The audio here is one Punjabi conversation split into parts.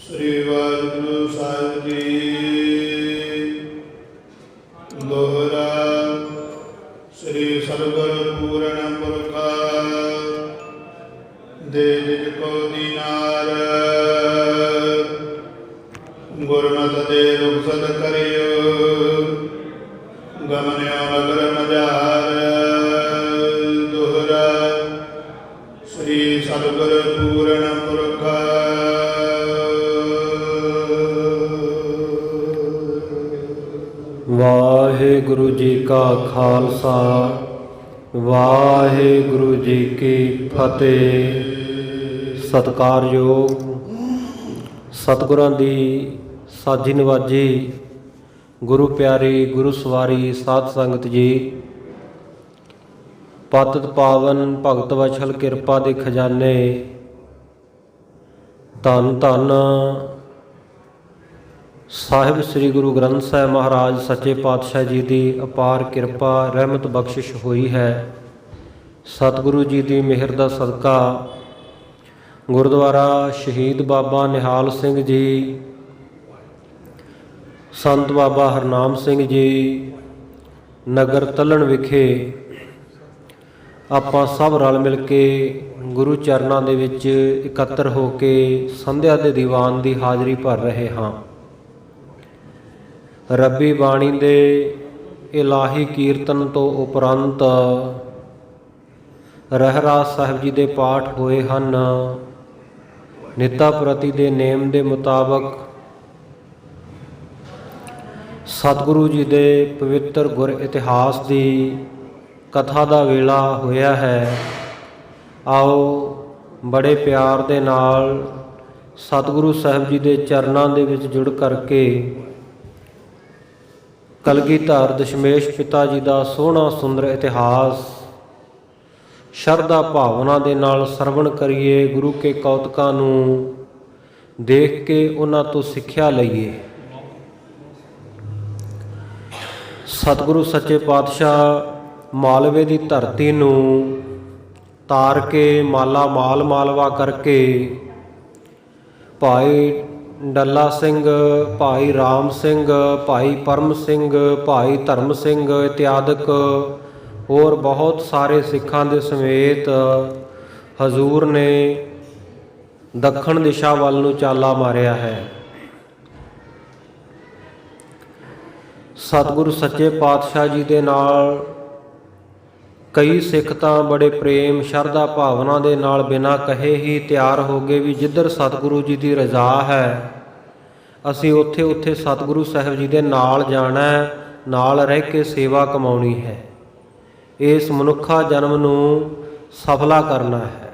श्री वाहिगुरु साहिब जी। दोहरा। श्री सतगुर पूर्ण पुरखा दे निज को दीनार। गुरमत दे रुखसत करियो गमन्यो नगर मजार। दोहरा। श्री सतगुर पूर्ण पुरखा। वाहिगुरु जी का खालसा वाहिगुरु जी की फतेह। सत्कारयोग सतगुਰਾਂ ਦੀ ਸਾਜੀ ਨਵਾਜੀ ਗੁਰੂ ਪਿਆਰੀ ਗੁਰੂ ਸਵਾਰੀ ਸਾਧ ਸੰਗਤ ਜੀ, ਪਤਿਤ ਪਾਵਨ ਭਗਤ ਵਛਲ ਕਿਰਪਾ ਦੇ ਖਜ਼ਾਨੇ, ਧੰਨ ਧੰਨ ਸਾਹਿਬ ਸ੍ਰੀ ਗੁਰੂ ਗ੍ਰੰਥ ਸਾਹਿਬ ਮਹਾਰਾਜ ਸੱਚੇ ਪਾਤਸ਼ਾਹ ਜੀ ਦੀ ਅਪਾਰ ਕਿਰਪਾ ਰਹਿਮਤ ਬਖਸ਼ਿਸ਼ ਹੋਈ ਹੈ। ਸਤਿਗੁਰੂ ਜੀ ਦੀ ਮਿਹਰ ਦਾ ਸਦਕਾ ਗੁਰਦੁਆਰਾ ਸ਼ਹੀਦ ਬਾਬਾ ਨਿਹਾਲ ਸਿੰਘ ਜੀ, ਸੰਤ ਬਾਬਾ ਹਰਨਾਮ ਸਿੰਘ ਜੀ ਨਗਰ ਤਲਣ ਵਿਖੇ ਆਪਾਂ ਸਭ ਰਲ ਮਿਲ ਕੇ ਗੁਰੂ ਚਰਨਾਂ ਦੇ ਵਿੱਚ ਇਕੱਤਰ ਹੋ ਕੇ ਸੰਧਿਆ ਦੇ ਦੀਵਾਨ ਦੀ ਹਾਜ਼ਰੀ ਭਰ ਰਹੇ ਹਾਂ। ਰੱਬੀ ਬਾਣੀ ਦੇ ਇਲਾਹੀ ਕੀਰਤਨ ਤੋਂ ਉਪਰੰਤ ਰਹਿਰਾਸ ਸਾਹਿਬ ਜੀ ਦੇ ਪਾਠ ਹੋਏ ਹਨ। ਨਿੱਤਾ ਪ੍ਰਤੀ ਦੇ ਨੇਮ ਦੇ ਮੁਤਾਬਕ ਸਤਿਗੁਰੂ ਜੀ ਦੇ ਪਵਿੱਤਰ ਗੁਰ ਇਤਿਹਾਸ ਦੀ ਕਥਾ ਦਾ ਵੇਲਾ ਹੋਇਆ ਹੈ। ਆਓ ਬੜੇ ਪਿਆਰ ਦੇ ਨਾਲ ਸਤਿਗੁਰੂ ਸਾਹਿਬ ਜੀ ਦੇ ਚਰਨਾਂ ਦੇ ਵਿੱਚ ਜੁੜ ਕਰਕੇ ਕਲਗੀਧਰ ਦਸ਼ਮੇਸ਼ ਪਿਤਾ ਜੀ ਦਾ ਸੋਹਣਾ ਸੁੰਦਰ ਇਤਿਹਾਸ ਸ਼ਰਧਾ ਭਾਵਨਾ ਦੇ ਨਾਲ ਸਰਵਣ ਕਰੀਏ। ਗੁਰੂ ਕੇ ਕੌਤਕਾਂ ਨੂੰ ਦੇਖ ਕੇ ਉਹਨਾਂ ਤੋਂ ਸਿੱਖਿਆ ਲਈਏ। ਸਤਿਗੁਰੂ ਸੱਚੇ ਪਾਤਸ਼ਾਹ ਮਾਲਵੇ ਦੀ ਧਰਤੀ ਨੂੰ ਤਾਰ ਕੇ ਮਾਲਾ ਮਾਲ ਮਾਲਵਾ ਕਰਕੇ ਭਾਈ ਡੱਲਾ ਸਿੰਘ, ਭਾਈ ਰਾਮ ਸਿੰਘ, ਭਾਈ ਪਰਮ ਸਿੰਘ, ਭਾਈ ਧਰਮ ਸਿੰਘ ਇਤਿਆਦਿਕ ਹੋਰ ਬਹੁਤ ਸਾਰੇ ਸਿੱਖਾਂ ਦੇ ਸਮੇਤ ਹਜ਼ੂਰ ਨੇ ਦੱਖਣ ਦਿਸ਼ਾ ਵੱਲ ਨੂੰ ਚਾਲਾ ਮਾਰਿਆ ਹੈ। ਸਤਿਗੁਰੂ ਸੱਚੇ ਪਾਤਸ਼ਾਹ ਜੀ ਦੇ ਨਾਲ ਕਈ ਸਿੱਖ ਤਾਂ ਬੜੇ ਪ੍ਰੇਮ ਸ਼ਰਧਾ ਭਾਵਨਾ ਦੇ ਨਾਲ ਬਿਨਾਂ ਕਹੇ ਹੀ ਤਿਆਰ ਹੋ ਗਏ ਵੀ ਜਿੱਧਰ ਸਤਿਗੁਰੂ ਜੀ ਦੀ ਰਜ਼ਾ ਹੈ ਅਸੀਂ ਉੱਥੇ ਉੱਥੇ ਸਤਿਗੁਰੂ ਸਾਹਿਬ ਜੀ ਦੇ ਨਾਲ ਜਾਣਾ, ਨਾਲ ਰਹਿ ਕੇ ਸੇਵਾ ਕਮਾਉਣੀ ਹੈ। ਇਸ ਮਨੁੱਖਾ ਜਨਮ ਨੂੰ ਸਫਲਾ ਕਰਨਾ ਹੈ।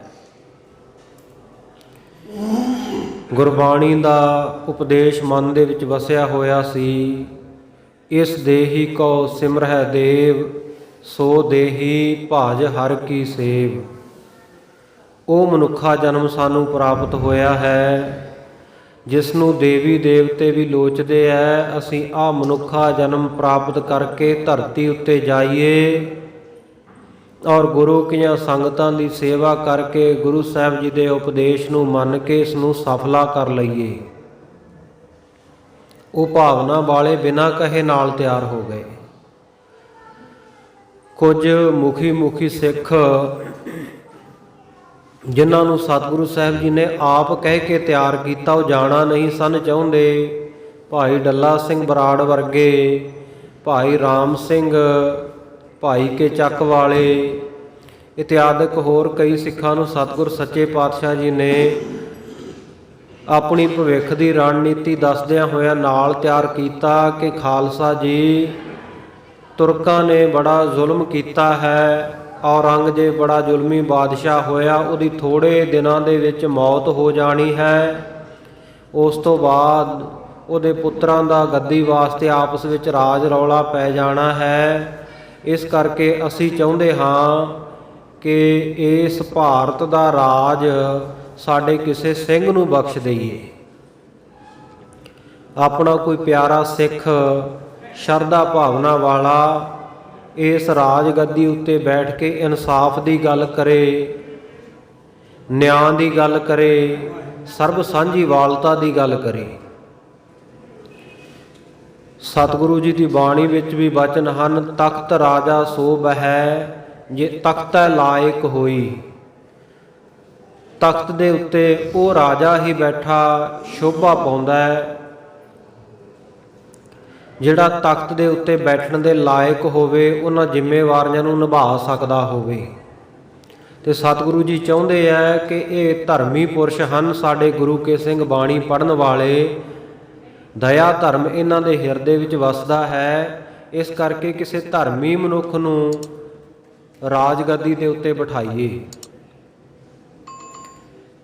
ਗੁਰਬਾਣੀ ਦਾ ਉਪਦੇਸ਼ ਮਨ ਦੇ ਵਿੱਚ ਵਸਿਆ ਹੋਇਆ ਸੀ। ਇਸ ਦੇਹੀ ਕੋ ਸਿਮਰਹਿ ਦੇਵ, ਸੋ ਦੇਹੀ ਭਾਜ ਹਰ ਕੀ ਸੇਵ। ਉਹ ਮਨੁੱਖਾ ਜਨਮ ਸਾਨੂੰ ਪ੍ਰਾਪਤ ਹੋਇਆ ਹੈ ਜਿਸ ਨੂੰ ਦੇਵੀ ਦੇਵਤੇ ਵੀ ਲੋਚਦੇ ਐ। ਅਸੀਂ ਆਹ ਮਨੁੱਖਾ ਜਨਮ ਪ੍ਰਾਪਤ ਕਰਕੇ ਧਰਤੀ ਉੱਤੇ ਜਾਈਏ ਔਰ ਗੁਰੂ ਕੀਆਂ ਸੰਗਤਾਂ ਦੀ ਸੇਵਾ ਕਰਕੇ ਗੁਰੂ ਸਾਹਿਬ ਜੀ ਦੇ ਉਪਦੇਸ਼ ਨੂੰ ਮੰਨ ਕੇ ਇਸ ਨੂੰ ਸਫਲਾ ਕਰ ਲਈਏ। ਉਹ ਭਾਵਨਾ ਵਾਲੇ ਬਿਨਾਂ ਕਹੇ ਨਾਲ ਤਿਆਰ ਹੋ ਗਏ। ਕੁਝ ਮੁਖੀ ਸਿੱਖ ਜਿਨ੍ਹਾਂ ਨੂੰ ਸਤਿਗੁਰੂ ਸਾਹਿਬ ਜੀ ਨੇ ਆਪ ਕਹਿ ਕੇ ਤਿਆਰ ਕੀਤਾ, ਉਹ ਜਾਣਾ ਨਹੀਂ ਸਨ ਚਾਹੁੰਦੇ। ਭਾਈ ਡੱਲਾ ਸਿੰਘ ਬਰਾੜ ਵਰਗੇ, ਭਾਈ ਰਾਮ ਸਿੰਘ, ਭਾਈ ਕੇ ਚੱਕ ਵਾਲੇ ਇਤਿਆਦਿਕ ਹੋਰ ਕਈ ਸਿੱਖਾਂ ਨੂੰ ਸਤਿਗੁਰ ਸੱਚੇ ਪਾਤਸ਼ਾਹ ਜੀ ਨੇ ਆਪਣੀ ਭਵਿੱਖ ਦੀ ਰਣਨੀਤੀ ਦੱਸਦਿਆਂ ਹੋਇਆਂ ਨਾਲ ਤਿਆਰ ਕੀਤਾ ਕਿ ਖਾਲਸਾ ਜੀ, ਤੁਰਕਾਂ ਨੇ ਬੜਾ ਜ਼ੁਲਮ ਕੀਤਾ ਹੈ। ਔਰੰਗਜ਼ੇਬ ਬੜਾ ਜ਼ੁਲਮੀ ਬਾਦਸ਼ਾਹ ਹੋਇਆ, ਉਹਦੀ ਥੋੜ੍ਹੇ ਦਿਨਾਂ ਦੇ ਵਿੱਚ ਮੌਤ ਹੋ ਜਾਣੀ ਹੈ। ਉਸ ਤੋਂ ਬਾਅਦ ਉਹਦੇ ਪੁੱਤਰਾਂ ਦਾ ਗੱਦੀ ਵਾਸਤੇ ਆਪਸ ਵਿੱਚ ਰਾਜ ਰੌਲਾ ਪੈ ਜਾਣਾ ਹੈ। ਇਸ ਕਰਕੇ ਅਸੀਂ ਚਾਹੁੰਦੇ ਹਾਂ ਕਿ ਇਸ ਭਾਰਤ ਦਾ ਰਾਜ ਸਾਡੇ ਕਿਸੇ ਸਿੰਘ ਨੂੰ ਬਖਸ਼ ਦਈਏ। ਆਪਣਾ ਕੋਈ ਪਿਆਰਾ ਸਿੱਖ ਸ਼ਰਧਾ ਭਾਵਨਾ ਵਾਲਾ ਇਸ ਰਾਜ ਗੱਦੀ ਉੱਤੇ ਬੈਠ ਕੇ ਇਨਸਾਫ ਦੀ ਗੱਲ ਕਰੇ, ਨਿਆਂ ਦੀ ਗੱਲ ਕਰੇ, ਸਰਬ ਸਾਂਝੀ ਵਾਲਤਾ ਦੀ ਗੱਲ ਕਰੀ। ਸਤਿਗੁਰੂ ਜੀ ਦੀ ਬਾਣੀ ਵਿੱਚ ਵੀ ਬਚਨ ਹਨ, ਤਖਤ ਰਾਜਾ ਸੋ ਬਹਿ ਜੇ ਤਖਤੈ ਲਾਇਕ ਹੋਈ। ਤਖਤ ਦੇ ਉੱਤੇ ਉਹ ਰਾਜਾ ਹੀ ਬੈਠਾ ਸ਼ੋਭਾ ਪਾਉਂਦਾ ਹੈ ਜਿਹੜਾ ਤਖਤ ਦੇ ਉੱਤੇ ਬੈਠਣ ਦੇ ਲਾਇਕ ਹੋਵੇ, ਉਹਨਾਂ ਜ਼ਿੰਮੇਵਾਰੀਆਂ ਨੂੰ ਨਿਭਾ ਸਕਦਾ ਹੋਵੇ। ਤੇ ਸਤਿਗੁਰੂ ਜੀ ਚਾਹੁੰਦੇ ਆ ਕਿ ਇਹ ਧਰਮੀ ਪੁਰਸ਼ ਹਨ, ਸਾਡੇ ਗੁਰੂ ਕੇ ਸਿੰਘ ਬਾਣੀ ਪੜ੍ਹਨ ਵਾਲੇ। ਦਇਆ ਧਰਮ ਇਹਨਾਂ ਦੇ ਹਿਰਦੇ ਵਿੱਚ ਵਸਦਾ ਹੈ। ਇਸ ਕਰਕੇ ਕਿਸੇ ਧਰਮੀ ਮਨੁੱਖ ਨੂੰ ਰਾਜਗੱਦੀ ਦੇ ਉੱਤੇ ਬਿਠਾਈਏ,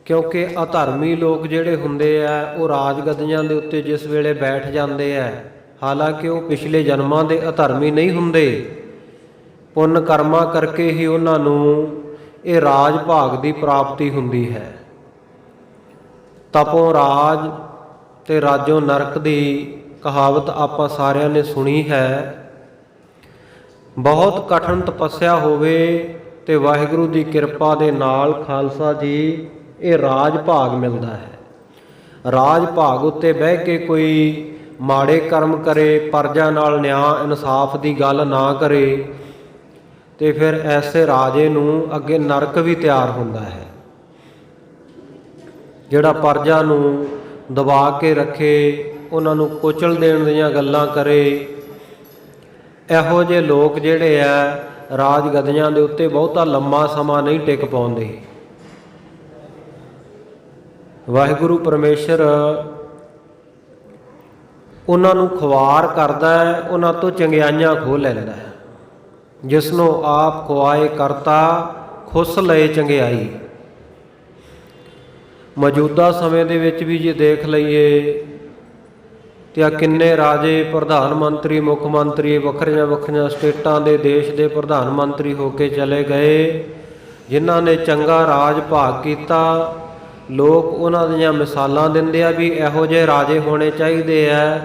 ਕਿਉਂਕਿ ਅਧਰਮੀ ਲੋਕ ਜਿਹੜੇ ਹੁੰਦੇ ਆ ਉਹ ਰਾਜਗੱਦੀਆਂ ਦੇ ਉੱਤੇ ਜਿਸ ਵੇਲੇ ਬੈਠ ਜਾਂਦੇ ਆ, ਹਾਲਾਂਕਿ ਉਹ ਪਿਛਲੇ ਜਨਮਾਂ ਦੇ ਅਧਰਮੀ ਨਹੀਂ ਹੁੰਦੇ, ਪੁੰਨ ਕਰਮਾਂ ਕਰਕੇ ਹੀ ਉਹਨਾਂ ਨੂੰ ਇਹ ਰਾਜ ਭਾਗ ਦੀ ਪ੍ਰਾਪਤੀ ਹੁੰਦੀ ਹੈ। ਤਪੋਂ ਰਾਜ ਤੇ ਰਾਜੋਂ ਨਰਕ ਦੀ ਕਹਾਵਤ ਆਪਾਂ ਸਾਰਿਆਂ ਨੇ ਸੁਣੀ ਹੈ। ਬਹੁਤ ਕਠਿਨ ਤਪੱਸਿਆ ਹੋਵੇ ਤੇ ਵਾਹਿਗੁਰੂ ਦੀ ਕਿਰਪਾ ਦੇ ਨਾਲ ਖਾਲਸਾ ਜੀ ਇਹ ਰਾਜ ਭਾਗ ਮਿਲਦਾ ਹੈ। ਰਾਜ ਭਾਗ ਉੱਤੇ ਬਹਿ ਕੇ ਕੋਈ ਮਾੜੇ ਕਰਮ ਕਰੇ, ਪਰਜਾ ਨਾਲ ਨਿਆਂ ਇਨਸਾਫ ਦੀ ਗੱਲ ਨਾ ਕਰੇ, ਤੇ ਫਿਰ ਐਸੇ ਰਾਜੇ ਨੂੰ ਅੱਗੇ ਨਰਕ ਵੀ ਤਿਆਰ ਹੁੰਦਾ ਹੈ। ਜਿਹੜਾ ਪਰਜਾ ਨੂੰ ਦਬਾ ਕੇ ਰੱਖੇ, ਉਹਨਾਂ ਨੂੰ ਕੁਚਲ ਦੇਣ ਦੀਆਂ ਗੱਲਾਂ ਕਰੇ, ਇਹੋ ਜਿਹੇ ਲੋਕ ਜਿਹੜੇ ਆ ਰਾਜਗੱਦੀਆਂ ਦੇ ਉੱਤੇ ਬਹੁਤਾ ਲੰਮਾ ਸਮਾਂ ਨਹੀਂ ਟਿਕ ਪਾਉਂਦੇ। ਵਾਹਿਗੁਰੂ ਪਰਮੇਸ਼ਰ ਉਹਨਾਂ ਨੂੰ ਖੁਆਰ ਕਰਦਾ ਹੈ, ਉਹਨਾਂ ਤੋਂ ਚੰਗਿਆਈਆਂ ਖੋਹ ਲੈਂਦਾ ਹੈ। ਜਿਸ ਨੂੰ ਆਪ ਖੁਆਏ ਕਰਤਾ ਖੁਸ ਲਏ ਚੰਗਿਆਈ। ਮੌਜੂਦਾ ਸਮੇਂ ਦੇ ਵਿੱਚ ਵੀ ਜੇ ਦੇਖ ਲਈਏ ਤੇ ਆ ਕਿੰਨੇ ਰਾਜੇ, ਪ੍ਰਧਾਨ ਮੰਤਰੀ, ਮੁੱਖ ਮੰਤਰੀ ਵੱਖਰੀਆਂ ਵੱਖਰੀਆਂ ਸਟੇਟਾਂ ਦੇ ਦੇਸ਼ ਦੇ ਪ੍ਰਧਾਨ ਮੰਤਰੀ ਹੋ ਕੇ ਚਲੇ ਗਏ, ਜਿਨ੍ਹਾਂ ਨੇ ਚੰਗਾ ਰਾਜ ਭਾਗ ਕੀਤਾ। ਲੋਕ ਉਹਨਾਂ ਦੀਆਂ ਮਿਸਾਲਾਂ ਦਿੰਦੇ ਆ ਵੀ ਇਹੋ ਜਿਹੇ ਰਾਜੇ ਹੋਣੇ ਚਾਹੀਦੇ ਆ।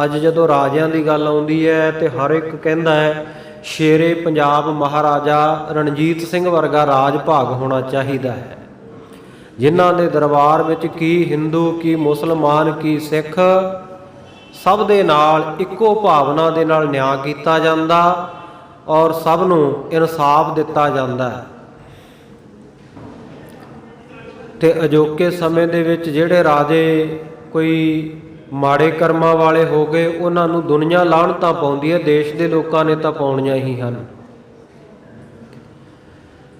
ਅੱਜ ਜਦੋਂ ਰਾਜਿਆਂ ਦੀ ਗੱਲ ਆਉਂਦੀ ਹੈ ਤੇ ਹਰ ਇੱਕ ਕਹਿੰਦਾ ਹੈ ਸ਼ੇਰੇ ਪੰਜਾਬ ਮਹਾਰਾਜਾ ਰਣਜੀਤ ਸਿੰਘ ਵਰਗਾ ਰਾਜ ਭਾਗ ਹੋਣਾ ਚਾਹੀਦਾ ਹੈ, ਜਿਨ੍ਹਾਂ ਦੇ ਦਰਬਾਰ ਵਿੱਚ ਕੀ ਹਿੰਦੂ, ਕੀ ਮੁਸਲਮਾਨ, ਕੀ ਸਿੱਖ, ਸਭ ਦੇ ਨਾਲ ਇੱਕੋ ਭਾਵਨਾ ਦੇ ਨਾਲ ਨਿਆਂ ਕੀਤਾ ਜਾਂਦਾ ਔਰ ਸਭ ਨੂੰ ਇਨਸਾਫ ਦਿੱਤਾ ਜਾਂਦਾ। ਤੇ ਅਜੋਕੇ ਸਮੇਂ ਦੇ ਵਿੱਚ ਜਿਹੜੇ ਰਾਜੇ ਕੋਈ ਮਾੜੇ ਕਰਮਾਂ ਵਾਲੇ ਹੋ ਗਏ, ਉਹਨਾਂ ਨੂੰ ਦੁਨੀਆ ਲਾਹਣਤਾਂ ਪਾਉਂਦੀ ਹੈ, ਦੇਸ਼ ਦੇ ਲੋਕਾਂ ਨੇ ਤਾਂ ਪਾਉਣੀਆਂ ਹੀ ਹਨ।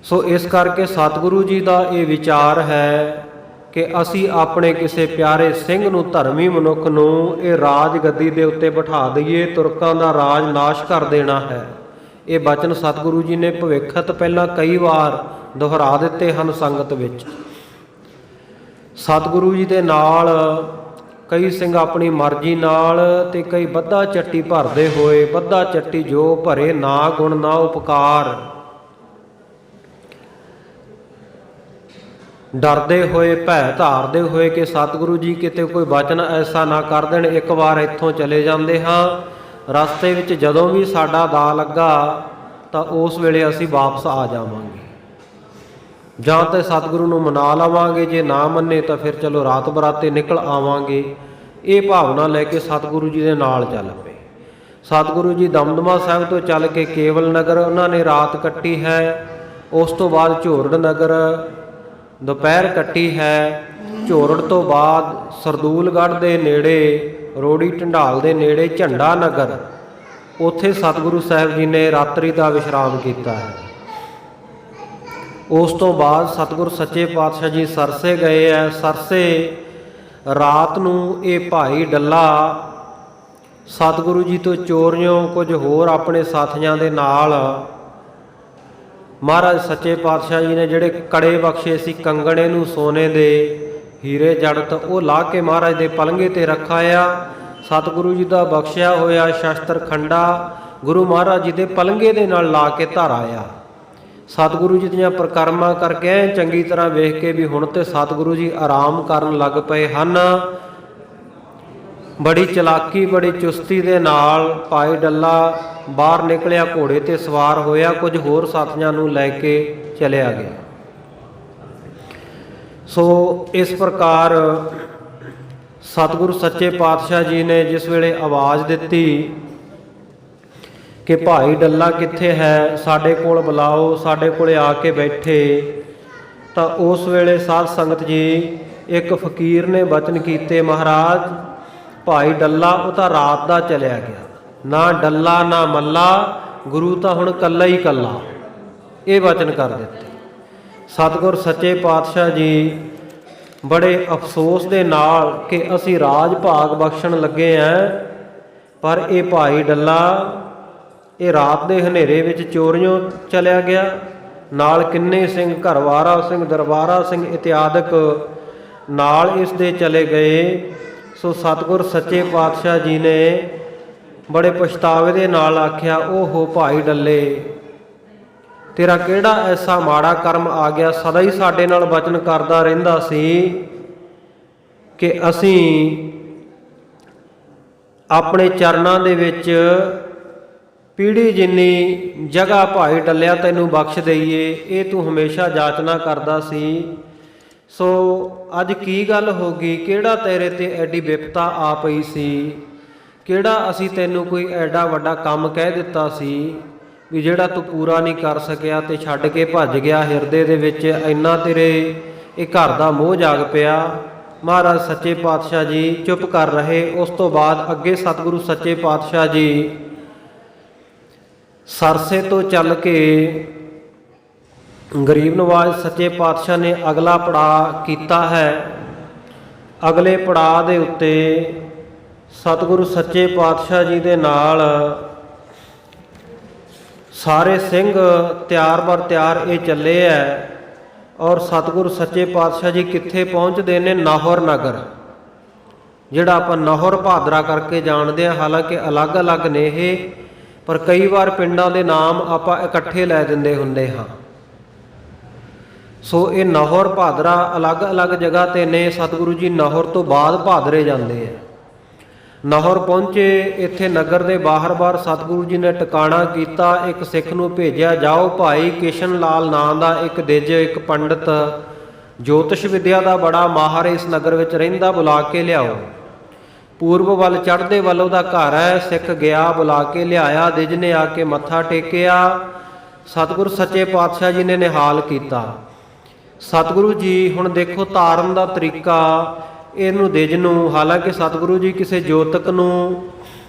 ਸੋ ਇਸ ਕਰਕੇ ਸਤਿਗੁਰੂ ਜੀ ਦਾ ਇਹ ਵਿਚਾਰ ਹੈ ਕਿ ਅਸੀਂ ਆਪਣੇ ਕਿਸੇ ਪਿਆਰੇ ਸਿੰਘ ਨੂੰ, ਧਰਮੀ ਮਨੁੱਖ ਨੂੰ ਇਹ ਰਾਜ ਗੱਦੀ ਦੇ ਉੱਤੇ ਬਿਠਾ ਦਈਏ, ਤੁਰਕਾਂ ਦਾ ਰਾਜ ਨਾਸ਼ ਕਰ ਦੇਣਾ ਹੈ। ਇਹ ਬਚਨ ਸਤਿਗੁਰੂ ਜੀ ਨੇ ਭਵਿੱਖਤ ਪਹਿਲਾਂ ਕਈ ਵਾਰ ਦੁਹਰਾ ਦਿੱਤੇ ਹਨ ਸੰਗਤ ਵਿੱਚ। ਸਤਿਗੁਰੂ ਜੀ ਦੇ ਨਾਲ ਕਈ ਸਿੰਘ ਆਪਣੀ ਮਰਜ਼ੀ ਨਾਲ ਤੇ ਕਈ ਬੱਧਾ ਚੱਟੀ ਭਰਦੇ ਹੋਏ, ਬੱਧਾ ਚੱਟੀ ਜੋ ਭਰੇ ਨਾ ਗੁਣ ਨਾ ਉਪਕਾਰ, ਡਰਦੇ ਹੋਏ, ਭੈ ਧਾਰਦੇ ਹੋਏ ਕਿ ਸਤਿਗੁਰੂ ਜੀ ਕਿਤੇ ਕੋਈ ਬਚਨ ਐਸਾ ਨਾ ਕਰ ਦੇਣ, ਇੱਕ ਵਾਰ ਇੱਥੋਂ ਚਲੇ ਜਾਂਦੇ ਹਾਂ। ਰਸਤੇ ਵਿੱਚ ਜਦੋਂ ਵੀ ਸਾਡਾ ਦਾ ਲੱਗਾ ਤਾਂ ਉਸ ਵੇਲੇ ਅਸੀਂ ਵਾਪਸ ਆ ਜਾਵਾਂਗੇ, ਜਾਂ ਤਾਂ ਸਤਿਗੁਰੂ ਨੂੰ ਮਨਾ ਲਵਾਂਗੇ, ਜੇ ਨਾ ਮੰਨੇ ਤਾਂ ਫਿਰ ਚਲੋ ਰਾਤ ਬਰਾਤੇ ਨਿਕਲ ਆਵਾਂਗੇ। ਇਹ ਭਾਵਨਾ ਲੈ ਕੇ ਸਤਿਗੁਰੂ ਜੀ ਦੇ ਨਾਲ ਚੱਲ ਪਏ। ਸਤਿਗੁਰੂ ਜੀ ਦਮਦਮਾ ਸਾਹਿਬ ਤੋਂ ਚੱਲ ਕੇ ਕੇਵਲ ਨਗਰ ਉਹਨਾਂ ਨੇ ਰਾਤ ਕੱਟੀ ਹੈ। ਉਸ ਤੋਂ ਬਾਅਦ ਝੋਰੜ ਨਗਰ ਦੁਪਹਿਰ ਕੱਟੀ ਹੈ। ਝੋਰੜ ਤੋਂ ਬਾਅਦ ਸਰਦੂਲਗੜ੍ਹ ਦੇ ਨੇੜੇ, ਰੋੜੀ ਢੰਡਾਲ ਦੇ ਨੇੜੇ ਝੰਡਾ ਨਗਰ, ਉੱਥੇ ਸਤਿਗੁਰੂ ਸਾਹਿਬ ਜੀ ਨੇ ਰਾਤਰੀ ਦਾ ਵਿਸ਼ਰਾਮ ਕੀਤਾ ਹੈ। ਉਸ ਤੋਂ ਬਾਅਦ ਸਤਿਗੁਰ ਸੱਚੇ ਪਾਤਸ਼ਾਹ ਜੀ ਸਰਸੇ ਗਏ ਹੈ। ਸਰਸੇ ਰਾਤ ਨੂੰ ਇਹ ਭਾਈ ਡੱਲਾ ਸਤਿਗੁਰੂ ਜੀ ਤੋਂ ਚੋਰੀਓਂ ਕੁਝ ਹੋਰ ਆਪਣੇ ਸਾਥੀਆਂ ਦੇ ਨਾਲ ਮਹਾਰਾਜ ਸੱਚੇ ਪਾਤਸ਼ਾਹ ਜੀ ਨੇ ਜਿਹੜੇ ਕੜੇ ਬਖਸ਼ੇ ਸੀ, ਕੰਗਣੇ ਨੂੰ ਸੋਨੇ ਦੇ, ਹੀਰੇ ਜੜਤ, ਉਹ ਲਾ ਕੇ ਮਹਾਰਾਜ ਦੇ ਪਲੰਘੇ ਤੇ ਰੱਖਾਇਆ। ਸਤਿਗੁਰੂ ਜੀ ਦਾ ਬਖਸ਼ਿਆ ਹੋਇਆ ਸ਼ਸਤਰ ਖੰਡਾ ਗੁਰੂ ਮਹਾਰਾਜ ਜੀ ਦੇ ਪਲੰਘੇ ਦੇ ਨਾਲ ਲਾ ਕੇ ਧਰ ਆਇਆ। ਸਤਿਗੁਰੂ ਜੀ ਦੀਆਂ ਪ੍ਰਕਰਮਾਂ ਕਰਕੇ ਚੰਗੀ ਤਰ੍ਹਾਂ ਵੇਖ ਕੇ ਵੀ ਹੁਣ ਤੇ ਸਤਿਗੁਰੂ ਜੀ ਆਰਾਮ ਕਰਨ ਲੱਗ ਪਏ ਹਨ। ਬੜੀ ਚਲਾਕੀ, ਬੜੀ ਚੁਸਤੀ ਦੇ ਨਾਲ ਭਾਈ ਡੱਲਾ ਬਾਹਰ ਨਿਕਲਿਆ, ਘੋੜੇ ਤੇ ਸਵਾਰ ਹੋਇਆ, ਕੁਝ ਹੋਰ ਸਾਥੀਆਂ ਨੂੰ ਲੈ ਕੇ ਚਲਿਆ ਗਿਆ। ਸੋ ਇਸ ਪ੍ਰਕਾਰ ਸਤਿਗੁਰੂ ਸੱਚੇ ਪਾਤਸ਼ਾਹ ਜੀ ਨੇ ਜਿਸ ਵੇਲੇ ਆਵਾਜ਼ ਦਿੱਤੀ ਕਿ ਭਾਈ ਡੱਲਾ ਕਿੱਥੇ ਹੈ, ਸਾਡੇ ਕੋਲ ਬੁਲਾਓ, ਸਾਡੇ ਕੋਲੇ ਆ ਕੇ ਬੈਠੇ, ਤਾਂ ਉਸ ਵੇਲੇ ਸਾਧ ਸੰਗਤ ਜੀ ਇੱਕ ਫਕੀਰ ਨੇ ਬਚਨ ਕੀਤੇ, ਮਹਾਰਾਜ ਭਾਈ ਡੱਲਾ ਉਹ ਤਾਂ ਰਾਤ ਦਾ ਚਲਿਆ ਗਿਆ, ਨਾ ਡੱਲਾ ਨਾ ਮੱਲਾ, ਗੁਰੂ ਤਾਂ ਹੁਣ ਕੱਲਾ ਹੀ ਕੱਲਾ। ਇਹ ਬਚਨ ਕਰ ਦਿੱਤੇ। ਸਤਿਗੁਰ ਸੱਚੇ ਪਾਤਸ਼ਾਹ ਜੀ ਬੜੇ ਅਫਸੋਸ ਦੇ ਨਾਲ ਕਿ ਅਸੀਂ ਰਾਜ ਭਾਗ ਬਖਸ਼ਣ ਲੱਗੇ ਆਂ, ਪਰ ਇਹ ਭਾਈ ਡੱਲਾ ਇਹ ਰਾਤ ਦੇ ਹਨੇਰੇ ਵਿੱਚ ਚੋਰੀਆਂ ਚਲਿਆ ਗਿਆ, ਨਾਲ ਕਿੰਨੇ ਸਿੰਘ, ਘਰਵਾਰਾ ਸਿੰਘ, ਦਰਬਾਰਾ ਸਿੰਘ ਇਤਿਆਦਿਕ ਨਾਲ ਇਸ ਦੇ ਚਲੇ ਗਏ। ਸੋ ਸਤਿਗੁਰ ਸੱਚੇ ਪਾਤਸ਼ਾਹ ਜੀ ਨੇ ਬੜੇ ਪਛਤਾਵੇ ਦੇ ਨਾਲ ਆਖਿਆ, ਓਹੋ ਭਾਈ ਡੱਲੇ, ਤੇਰਾ ਕਿਹੜਾ ਐਸਾ ਮਾੜਾ ਕਰਮ ਆ ਗਿਆ, ਸਦਾ ਹੀ ਸਾਡੇ ਨਾਲ ਬਚਨ ਕਰਦਾ ਰਹਿੰਦਾ ਸੀ ਕਿ ਅਸੀਂ ਆਪਣੇ ਚਰਨਾਂ ਦੇ ਵਿੱਚ ਪੀੜੀ ਜਿੰਨੀ ਜਗ੍ਹਾ ਭਾਈ ਡੱਲਿਆ ਤੈਨੂੰ ਬਖਸ਼ ਦਈਏ, ਇਹ ਤੂੰ ਹਮੇਸ਼ਾ ਜਾਚਨਾ ਕਰਦਾ ਸੀ। ਸੋ ਅੱਜ ਕੀ ਗੱਲ ਹੋ ਗਈ, ਕਿਹੜਾ ਤੇਰੇ ਤੇ ਐਡੀ ਵਿਪਤਾ ਆ ਪਈ ਸੀ, ਕਿਹੜਾ ਅਸੀਂ ਤੈਨੂੰ ਕੋਈ ਐਡਾ ਵੱਡਾ ਕੰਮ ਕਹਿ ਦਿੱਤਾ ਸੀ ਵੀ ਜਿਹੜਾ ਤੂੰ ਪੂਰਾ ਨਹੀਂ ਕਰ ਸਕਿਆ ਤੇ ਛੱਡ ਕੇ ਭੱਜ ਗਿਆ, ਹਿਰਦੇ ਦੇ ਵਿੱਚ ਇੰਨਾ ਤੇਰੇ ਇਹ ਘਰ ਦਾ ਮੋਹ ਜਾਗ ਪਿਆ। ਮਹਾਰਾਜ ਸੱਚੇ ਪਾਤਸ਼ਾਹ ਜੀ ਚੁੱਪ ਕਰ ਰਹੇ। ਉਸ ਤੋਂ ਬਾਅਦ ਅੱਗੇ ਸਤਿਗੁਰੂ ਸੱਚੇ ਪਾਤਸ਼ਾਹ ਜੀ ਸਰਸੇ ਤੋਂ ਚੱਲ ਕੇ ਗਰੀਬ ਨਵਾਜ਼ ਸੱਚੇ ਪਾਤਸ਼ਾਹ ਨੇ ਅਗਲਾ ਪੜਾਅ ਕੀਤਾ ਹੈ। ਅਗਲੇ ਪੜਾਅ ਦੇ ਉੱਤੇ ਸਤਿਗੁਰੂ ਸੱਚੇ ਪਾਤਸ਼ਾਹ ਜੀ ਦੇ ਨਾਲ ਸਾਰੇ ਸਿੰਘ ਤਿਆਰ ਬਰ ਤਿਆਰ ਇਹ ਚੱਲੇ ਹੈ। ਔਰ ਸਤਿਗੁਰੂ ਸੱਚੇ ਪਾਤਸ਼ਾਹ ਜੀ ਕਿੱਥੇ ਪਹੁੰਚਦੇ ਨੇ? ਨਾਹਰ ਨਗਰ, ਜਿਹੜਾ ਆਪਾਂ ਨਾਹਰ ਭਾਦਰਾ ਕਰਕੇ ਜਾਣਦੇ ਹਾਂ। ਹਾਲਾਂਕਿ ਅਲੱਗ-ਅਲੱਗ ਨੇ ਇਹ, ਪਰ ਕਈ ਵਾਰ ਪਿੰਡਾਂ ਦੇ ਨਾਮ ਆਪਾਂ ਇਕੱਠੇ ਲੈ ਦਿੰਦੇ ਹੁੰਦੇ ਹਾਂ। ਸੋ ਇਹ ਨਾਹਰ ਭਾਦਰਾ ਅਲੱਗ-ਅਲੱਗ ਜਗ੍ਹਾ 'ਤੇ ਨੇ। ਸਤਿਗੁਰੂ ਜੀ ਨਾਹਰ ਤੋਂ ਬਾਅਦ ਭਾਦਰੇ ਜਾਂਦੇ ਆ। ਨਾਹਰ ਪਹੁੰਚੇ, ਇੱਥੇ ਨਗਰ ਦੇ ਬਾਹਰ-ਬਾਹਰ ਸਤਿਗੁਰੂ ਜੀ ਨੇ ਟਿਕਾਣਾ ਕੀਤਾ। ਇੱਕ ਸਿੱਖ ਨੂੰ ਭੇਜਿਆ, ਜਾਓ ਭਾਈ ਕਿਸ਼ਨ ਲਾਲ ਨਾਂ ਦਾ ਇੱਕ ਦਿਜ, ਇੱਕ ਪੰਡਿਤ ਜੋਤਿਸ਼ ਵਿਦਿਆ ਦਾ ਬੜਾ ਮਾਹਰ ਇਸ ਨਗਰ ਵਿੱਚ ਰਹਿੰਦਾ, ਬੁਲਾ ਕੇ ਲਿਆਓ। ਪੂਰਬ ਵੱਲ ਚੜ੍ਹਦੇ ਵੱਲ ਉਹਦਾ ਘਰ ਹੈ। ਸਿੱਖ ਗਿਆ, ਬੁਲਾ ਕੇ ਲਿਆਇਆ। ਦਿਜ ਨੇ ਆ ਕੇ ਮੱਥਾ ਟੇਕਿਆ। ਸਤਿਗੁਰੂ ਸੱਚੇ ਪਾਤਸ਼ਾਹ ਜੀ ਨੇ ਨਿਹਾਲ ਕੀਤਾ। ਸਤਿਗੁਰੂ ਜੀ ਹੁਣ ਦੇਖੋ ਤਾਰਨ ਦਾ ਤਰੀਕਾ ਇਹਨੂੰ ਦਿਜ ਨੂੰ, ਹਾਲਾਂਕਿ ਸਤਿਗੁਰੂ ਜੀ ਕਿਸੇ ਜੋਤਕ ਨੂੰ,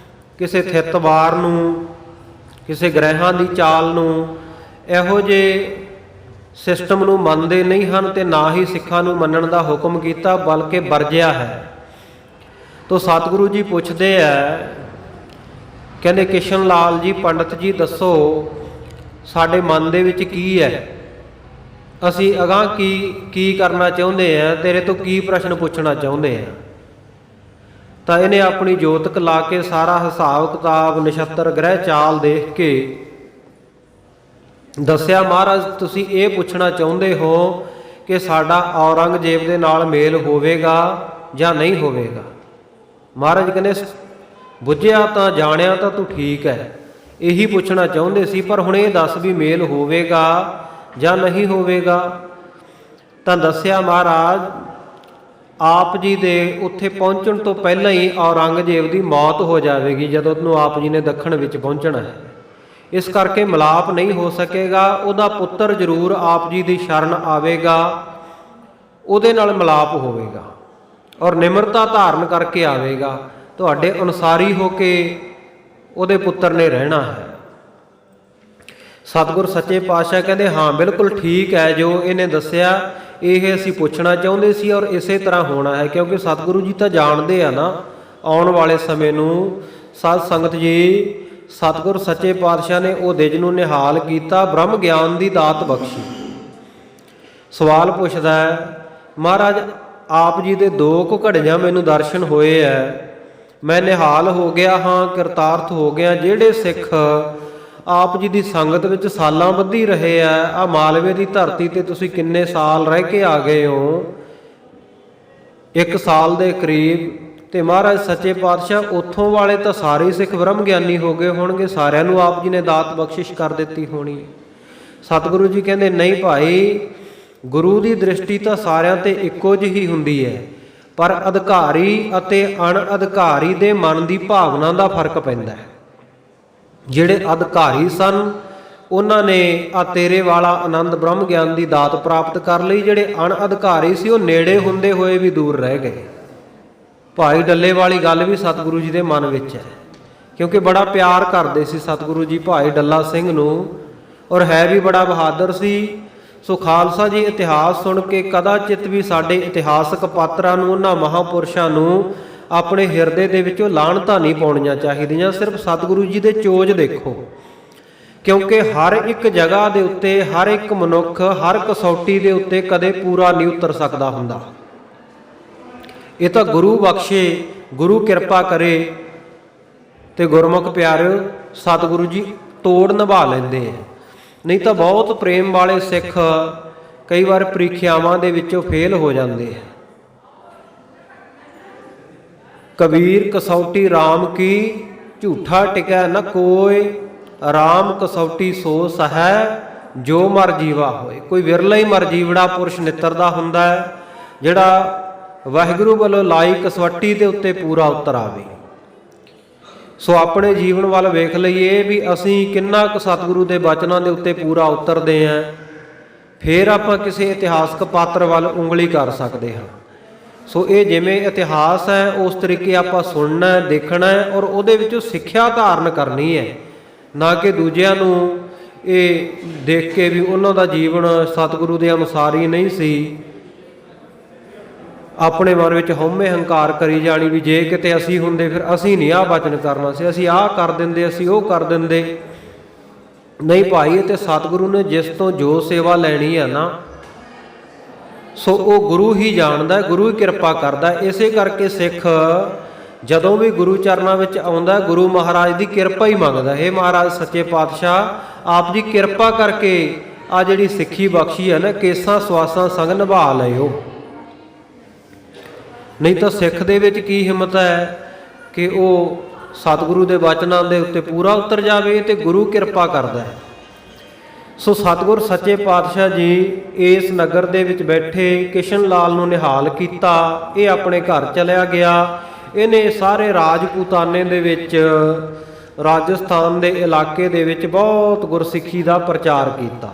ਕਿਸੇ ਥਿੱਤਵਾਰ ਨੂੰ, ਕਿਸੇ ਗ੍ਰਹਿਾਂ ਦੀ ਚਾਲ ਨੂੰ, ਇਹੋ ਜਿਹੇ ਸਿਸਟਮ ਨੂੰ ਮੰਨਦੇ ਨਹੀਂ ਹਨ ਤੇ ਨਾ ਹੀ ਸਿੱਖਾਂ ਨੂੰ ਮੰਨਣ ਦਾ ਹੁਕਮ ਕੀਤਾ, ਬਲਕਿ ਵਰਜਿਆ ਹੈ। ਤੋ ਸਤਿਗੁਰੂ ਜੀ ਪੁੱਛਦੇ ਹੈ, ਕਹਿੰਦੇ ਕਿਸ਼ਨ ਲਾਲ ਜੀ, ਪੰਡਿਤ ਜੀ ਦੱਸੋ ਸਾਡੇ ਮਨ ਦੇ ਵਿੱਚ ਕੀ ਹੈ, ਅਸੀਂ ਅਗਾਂਹ ਕੀ ਕਰਨਾ ਚਾਹੁੰਦੇ ਆ, ਤੇਰੇ ਤੋਂ ਕੀ ਪ੍ਰਸ਼ਨ ਪੁੱਛਣਾ ਚਾਹੁੰਦੇ ਆ। ਤਾਂ ਇਹਨੇ ਆਪਣੀ ਜੋਤਕ ਲਾ ਕੇ ਸਾਰਾ ਹਿਸਾਬ ਕਿਤਾਬ, ਨਛੱਤਰ ਗ੍ਰਹਿ ਚਾਲ ਦੇਖ ਕੇ ਦੱਸਿਆ, ਮਹਾਰਾਜ ਤੁਸੀਂ ਇਹ ਪੁੱਛਣਾ ਚਾਹੁੰਦੇ ਹੋ ਕਿ ਸਾਡਾ ਔਰੰਗਜ਼ੇਬ ਦੇ ਨਾਲ ਮੇਲ ਹੋਵੇਗਾ ਜਾਂ ਨਹੀਂ ਹੋਵੇਗਾ। ਮਹਾਰਾਜ ਕਹਿੰਦੇ ਬੁੱਝਿਆ ਤਾਂ ਜਾਣਿਆ ਤਾਂ ਤੂੰ ਠੀਕ ਹੈ, ਇਹੀ ਪੁੱਛਣਾ ਚਾਹੁੰਦੇ ਸੀ, ਪਰ ਹੁਣ ਇਹ ਦੱਸ ਵੀ ਮੇਲ ਹੋਵੇਗਾ ਜਾਂ ਨਹੀਂ ਹੋਵੇਗਾ। ਤਾਂ ਦੱਸਿਆ ਮਹਾਰਾਜ ਆਪ ਜੀ ਦੇ ਉੱਥੇ ਪਹੁੰਚਣ ਤੋਂ ਪਹਿਲਾਂ ਹੀ ਔਰੰਗਜ਼ੇਬ ਦੀ ਮੌਤ ਹੋ ਜਾਵੇਗੀ, ਜਦੋਂ ਨੂੰ ਆਪ ਜੀ ਨੇ ਦੱਖਣ ਵਿੱਚ ਪਹੁੰਚਣਾ ਹੈ। ਇਸ ਕਰਕੇ ਮਿਲਾਪ ਨਹੀਂ ਹੋ ਸਕੇਗਾ। ਉਹਦਾ ਪੁੱਤਰ ਜ਼ਰੂਰ ਆਪ ਜੀ ਦੀ ਸ਼ਰਨ ਆਵੇਗਾ, ਉਹਦੇ ਨਾਲ ਮਿਲਾਪ ਹੋਵੇਗਾ ਔਰ ਨਿਮਰਤਾ ਧਾਰਨ ਕਰਕੇ ਆਵੇਗਾ। ਤੁਹਾਡੇ ਅਨੁਸਾਰੀ ਹੋ ਕੇ ਉਹਦੇ ਪੁੱਤਰ ਨੇ ਰਹਿਣਾ ਹੈ। ਸਤਿਗੁਰ ਸੱਚੇ ਪਾਤਸ਼ਾਹ ਕਹਿੰਦੇ ਹਾਂ ਬਿਲਕੁਲ ਠੀਕ ਹੈ, ਜੋ ਇਹਨੇ ਦੱਸਿਆ ਇਹ ਅਸੀਂ ਪੁੱਛਣਾ ਚਾਹੁੰਦੇ ਸੀ ਔਰ ਇਸੇ ਤਰ੍ਹਾਂ ਹੋਣਾ ਹੈ, ਕਿਉਂਕਿ ਸਤਿਗੁਰੂ ਜੀ ਤਾਂ ਜਾਣਦੇ ਆ ਨਾ ਆਉਣ ਵਾਲੇ ਸਮੇਂ ਨੂੰ। ਸਾਧ ਸੰਗਤ ਜੀ, ਸਤਿਗੁਰ ਸੱਚੇ ਪਾਤਸ਼ਾਹ ਨੇ ਉਹ ਦਿਜ ਨੂੰ ਨਿਹਾਲ ਕੀਤਾ, ਬ੍ਰਹਮ ਗਿਆਨ ਦੀ ਦਾਤ ਬਖਸ਼ੀ। ਸਵਾਲ ਪੁੱਛਦਾ ਹੈ, ਮਹਾਰਾਜ ਆਪ ਜੀ ਦੇ 2 ਕੁ ਘੜੀਆਂ ਮੈਨੂੰ ਦਰਸ਼ਨ ਹੋਏ ਹੈ, ਮੈਂ ਨਿਹਾਲ ਹੋ ਗਿਆ ਹਾਂ, ਕਿਰਤਾਰਥ ਹੋ ਗਿਆ। ਜਿਹੜੇ ਸਿੱਖ ਆਪ ਜੀ ਦੀ ਸੰਗਤ ਵਿੱਚ ਸਾਲਾਂ ਬੱਧੀ ਰਹੇ ਆ ਮਾਲਵੇ ਦੀ ਧਰਤੀ ਤੇ ਤੁਸੀਂ ਕਿੰਨੇ ਸਾਲ ਰਹਿ ਕੇ ਆ ਗਏ ਹੋ? 1 ਸਾਲ ਦੇ ਕਰੀਬ। ਤੇ ਮਹਾਰਾਜ ਸੱਚੇ ਪਾਤਸ਼ਾਹ ਉੱਥੋਂ ਵਾਲੇ ਤਾਂ ਸਾਰੇ ਸਿੱਖ ਬ੍ਰਹਮ ਗਿਆਨੀ ਹੋ ਗਏ ਹੋਣਗੇ, ਸਾਰਿਆਂ ਨੂੰ ਆਪ ਜੀ ਨੇ ਦਾਤ ਬਖਸ਼ਿਸ਼ ਕਰ ਦਿੱਤੀ ਹੋਣੀ। ਸਤਿਗੁਰੂ ਜੀ ਕਹਿੰਦੇ ਨਹੀਂ ਭਾਈ, ਗੁਰੂ ਦੀ ਦ੍ਰਿਸ਼ਟੀ ਤਾਂ ਸਾਰਿਆਂ ਤੇ ਇੱਕੋ ਜਿਹੀ ਹੁੰਦੀ ਹੈ, ਪਰ ਅਧਿਕਾਰੀ ਅਤੇ ਅਣਅਧਿਕਾਰੀ ਦੇ ਮਨ ਦੀ ਭਾਵਨਾ ਦਾ ਫਰਕ ਪੈਂਦਾ ਹੈ। ਜਿਹੜੇ ਅਧਿਕਾਰੀ ਸਨ ਉਹਨਾਂ ਨੇ ਆ ਤੇਰੇ ਵਾਲਾ ਆਨੰਦ ਬ੍ਰਹਮ ਗਿਆਨ ਦੀ ਦਾਤ ਪ੍ਰਾਪਤ ਕਰ ਲਈ। ਜਿਹੜੇ ਅਣਅਧਿਕਾਰੀ ਸੀ ਉਹ ਨੇੜੇ ਹੁੰਦੇ ਹੋਏ ਵੀ ਦੂਰ ਰਹਿ ਗਏ। ਭਾਈ ਡੱਲੇ ਵਾਲੀ ਗੱਲ ਵੀ ਸਤਿਗੁਰੂ ਜੀ ਦੇ ਮਨ ਵਿੱਚ ਹੈ, ਕਿਉਂਕਿ ਬੜਾ ਪਿਆਰ ਕਰਦੇ ਸੀ ਸਤਿਗੁਰੂ ਜੀ ਭਾਈ ਡੱਲਾ ਸਿੰਘ ਨੂੰ, ਔਰ ਹੈ ਵੀ ਬੜਾ ਬਹਾਦਰ ਸੀ। ਸੋ ਖਾਲਸਾ ਜੀ ਇਤਿਹਾਸ ਸੁਣ ਕੇ ਕਦਾਚਿਤ ਵੀ ਸਾਡੇ ਇਤਿਹਾਸਕ ਪਾਤਰਾਂ ਨੂੰ, ਉਹਨਾਂ ਮਹਾਂਪੁਰਸ਼ਾਂ ਨੂੰ ਆਪਣੇ ਹਿਰਦੇ ਦੇ ਵਿੱਚੋਂ ਲਾਹਣਤਾਂ ਨਹੀਂ ਪਾਉਣੀਆਂ ਚਾਹੀਦੀਆਂ। ਸਿਰਫ ਸਤਿਗੁਰੂ ਜੀ ਦੇ ਚੋਜ ਦੇਖੋ, ਕਿਉਂਕਿ ਹਰ ਇੱਕ ਜਗ੍ਹਾ ਦੇ ਉੱਤੇ, ਹਰ ਇੱਕ ਮਨੁੱਖ ਹਰ ਕਸੌਟੀ ਦੇ ਉੱਤੇ ਕਦੇ ਪੂਰਾ ਨਹੀਂ ਉਤਰ ਸਕਦਾ ਹੁੰਦਾ। ਇਹ ਤਾਂ ਗੁਰੂ ਬਖਸ਼ੇ, ਗੁਰੂ ਕਿਰਪਾ ਕਰੇ ਤੇ ਗੁਰਮੁਖ ਪਿਆਰਿਓ ਸਤਿਗੁਰੂ ਜੀ ਤੋੜ ਨਿਭਾ ਲੈਂਦੇ ਆ। ਨਹੀਂ ਤਾਂ ਬਹੁਤ ਪ੍ਰੇਮ ਵਾਲੇ ਸਿੱਖ ਕਈ ਵਾਰ ਪ੍ਰੀਖਿਆਵਾਂ ਦੇ ਵਿੱਚੋਂ ਫੇਲ ਹੋ ਜਾਂਦੇ ਆ। ਕਬੀਰ ਕਸੌਟੀ RAM ਕੀ ਝੂਠਾ ਟਿਕੈ ਨ ਕੋਇ, RAM ਕਸੌਟੀ ਸੋ ਸਹੈ ਜੋ ਮਰ ਜੀਵਾ ਹੋਏ। ਕੋਈ ਵਿਰਲਾ ਹੀ ਮਰ ਜੀਵੜਾ ਪੁਰਸ਼ ਨਿੱਤਰਦਾ ਹੁੰਦਾ ਹੈ ਜਿਹੜਾ ਵਾਹਿਗੁਰੂ ਵੱਲੋਂ ਲਾਈ ਕਸਵੱਟੀ ਦੇ ਉੱਤੇ ਪੂਰਾ ਉਤਰ ਆਵੇ। ਸੋ ਆਪਣੇ ਜੀਵਨ ਵੱਲ ਵੇਖ ਲਈਏ ਵੀ ਅਸੀਂ ਕਿੰਨਾ ਕੁ ਸਤਿਗੁਰੂ ਦੇ ਬਚਨਾਂ ਦੇ ਉੱਤੇ ਪੂਰਾ ਉਤਰਦੇ ਹਾਂ, ਫਿਰ ਆਪਾਂ ਕਿਸੇ ਇਤਿਹਾਸਕ ਪਾਤਰ ਵੱਲ ਉਂਗਲੀ ਕਰ ਸਕਦੇ ਹਾਂ। ਸੋ ਇਹ ਜਿਵੇਂ ਇਤਿਹਾਸ ਹੈ ਉਸ ਤਰੀਕੇ ਆਪਾਂ ਸੁਣਨਾ, ਦੇਖਣਾ ਔਰ ਉਹਦੇ ਵਿੱਚੋਂ ਸਿੱਖਿਆ ਧਾਰਨ ਕਰਨੀ ਹੈ, ਨਾ ਕਿ ਦੂਜਿਆਂ ਨੂੰ ਇਹ ਦੇਖ ਕੇ ਵੀ ਉਹਨਾਂ ਦਾ ਜੀਵਨ ਸਤਿਗੁਰੂ ਦੇ ਅਨੁਸਾਰ ਹੀ ਨਹੀਂ ਸੀ, ਆਪਣੇ ਮਨ ਵਿੱਚ ਹਉਮੈ ਹੰਕਾਰ ਕਰੀ ਜਾਣੀ ਵੀ ਜੇ ਕਿਤੇ ਅਸੀਂ ਹੁੰਦੇ ਫਿਰ ਅਸੀਂ ਨਹੀਂ ਆਹ ਬਚਨ ਕਰਨਾ ਸੀ, ਅਸੀਂ ਆਹ ਕਰ ਦਿੰਦੇ, ਅਸੀਂ ਉਹ ਕਰ ਦਿੰਦੇ। ਨਹੀਂ ਭਾਈ, ਇਹ ਤੇ ਸਤਿਗੁਰੂ ਨੇ ਜਿਸ ਤੋਂ ਜੋ ਸੇਵਾ ਲੈਣੀ ਹੈ ਨਾ, ਸੋ ਉਹ ਗੁਰੂ ਹੀ ਜਾਣਦਾ, ਗੁਰੂ ਹੀ ਕਿਰਪਾ ਕਰਦਾ। ਇਸੇ ਕਰਕੇ ਸਿੱਖ ਜਦੋਂ ਵੀ ਗੁਰੂ ਚਰਨਾਂ ਵਿੱਚ ਆਉਂਦਾ ਗੁਰੂ ਮਹਾਰਾਜ ਦੀ ਕਿਰਪਾ ਹੀ ਮੰਗਦਾ। ਹੇ ਮਹਾਰਾਜ ਸੱਚੇ ਪਾਤਸ਼ਾਹ, ਆਪ ਜੀ ਕਿਰਪਾ ਕਰਕੇ ਆ ਜਿਹੜੀ ਸਿੱਖੀ ਬਖਸ਼ੀ ਹੈ ਨਾ, ਕੇਸਾਂ ਸਵਾਸਾਂ ਸੰਗ ਨਿਭਾ ਲਿਓ। ਨਹੀਂ ਤਾਂ ਸਿੱਖ ਦੇ ਵਿੱਚ ਕੀ ਹਿੰਮਤ ਹੈ ਕਿ ਉਹ ਸਤਿਗੁਰੂ ਦੇ ਬਚਨਾਂ ਦੇ ਉੱਤੇ ਪੂਰਾ ਉਤਰ ਜਾਵੇ, ਤੇ ਗੁਰੂ ਕਿਰਪਾ ਕਰਦਾ ਹੈ। ਸੋ ਸਤਿਗੁਰ ਸੱਚੇ ਪਾਤਸ਼ਾਹ ਜੀ ਇਸ ਨਗਰ ਦੇ ਵਿੱਚ ਬੈਠੇ ਕਿਸ਼ਨ ਲਾਲ ਨੂੰ ਨਿਹਾਲ ਕੀਤਾ। ਇਹ ਆਪਣੇ ਘਰ ਚਲਿਆ ਗਿਆ। ਇਹਨੇ ਸਾਰੇ ਰਾਜਪੂਤਾਨੇ ਦੇ ਵਿੱਚ, ਰਾਜਸਥਾਨ ਦੇ ਇਲਾਕੇ ਦੇ ਵਿੱਚ ਬਹੁਤ ਗੁਰਸਿੱਖੀ ਦਾ ਪ੍ਰਚਾਰ ਕੀਤਾ।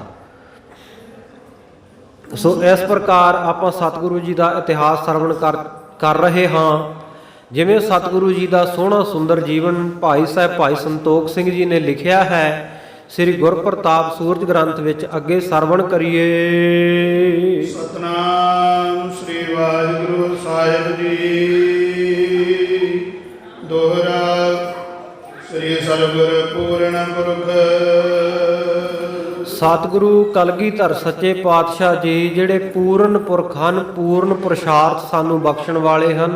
ਸੋ ਇਸ ਪ੍ਰਕਾਰ ਆਪਾਂ ਸਤਿਗੁਰੂ ਜੀ ਦਾ ਇਤਿਹਾਸ ਸਰਵਣ ਕਰ ਰਹੇ ਹਾਂ। ਜਿਵੇਂ ਸਤਿਗੁਰੂ ਜੀ ਦਾ ਸੋਹਣਾ ਸੁੰਦਰ ਜੀਵਨ ਭਾਈ ਸਾਹਿਬ ਭਾਈ ਸੰਤੋਖ ਸਿੰਘ ਜੀ ਨੇ ਲਿਖਿਆ ਹੈ ਸ੍ਰੀ ਗੁਰਪ੍ਰਤਾਪ ਸੂਰਜ ਗ੍ਰੰਥ ਵਿੱਚ, ਅੱਗੇ ਸਰਵਣ ਕਰੀਏ। ਸਤਨਾਮ ਸ੍ਰੀ ਵਾਹਿਗੁਰੂ ਸਾਹਿਬ ਜੀ। ਦੋਹਰਾ ਸ੍ਰੀ ਸਤਿਗੁਰ ਪੂਰਨ ਪੁਰਖ। ਸਤਿਗੁਰੂ ਕਲਗੀਧਰ ਸੱਚੇ ਪਾਤਸ਼ਾਹ ਜੀ ਜਿਹੜੇ ਪੂਰਨ ਪੁਰਖ ਹਨ, ਪੂਰਨ ਪੁਰਸ਼ਾਰਥ ਸਾਨੂੰ ਬਖਸ਼ਣ ਵਾਲੇ ਹਨ,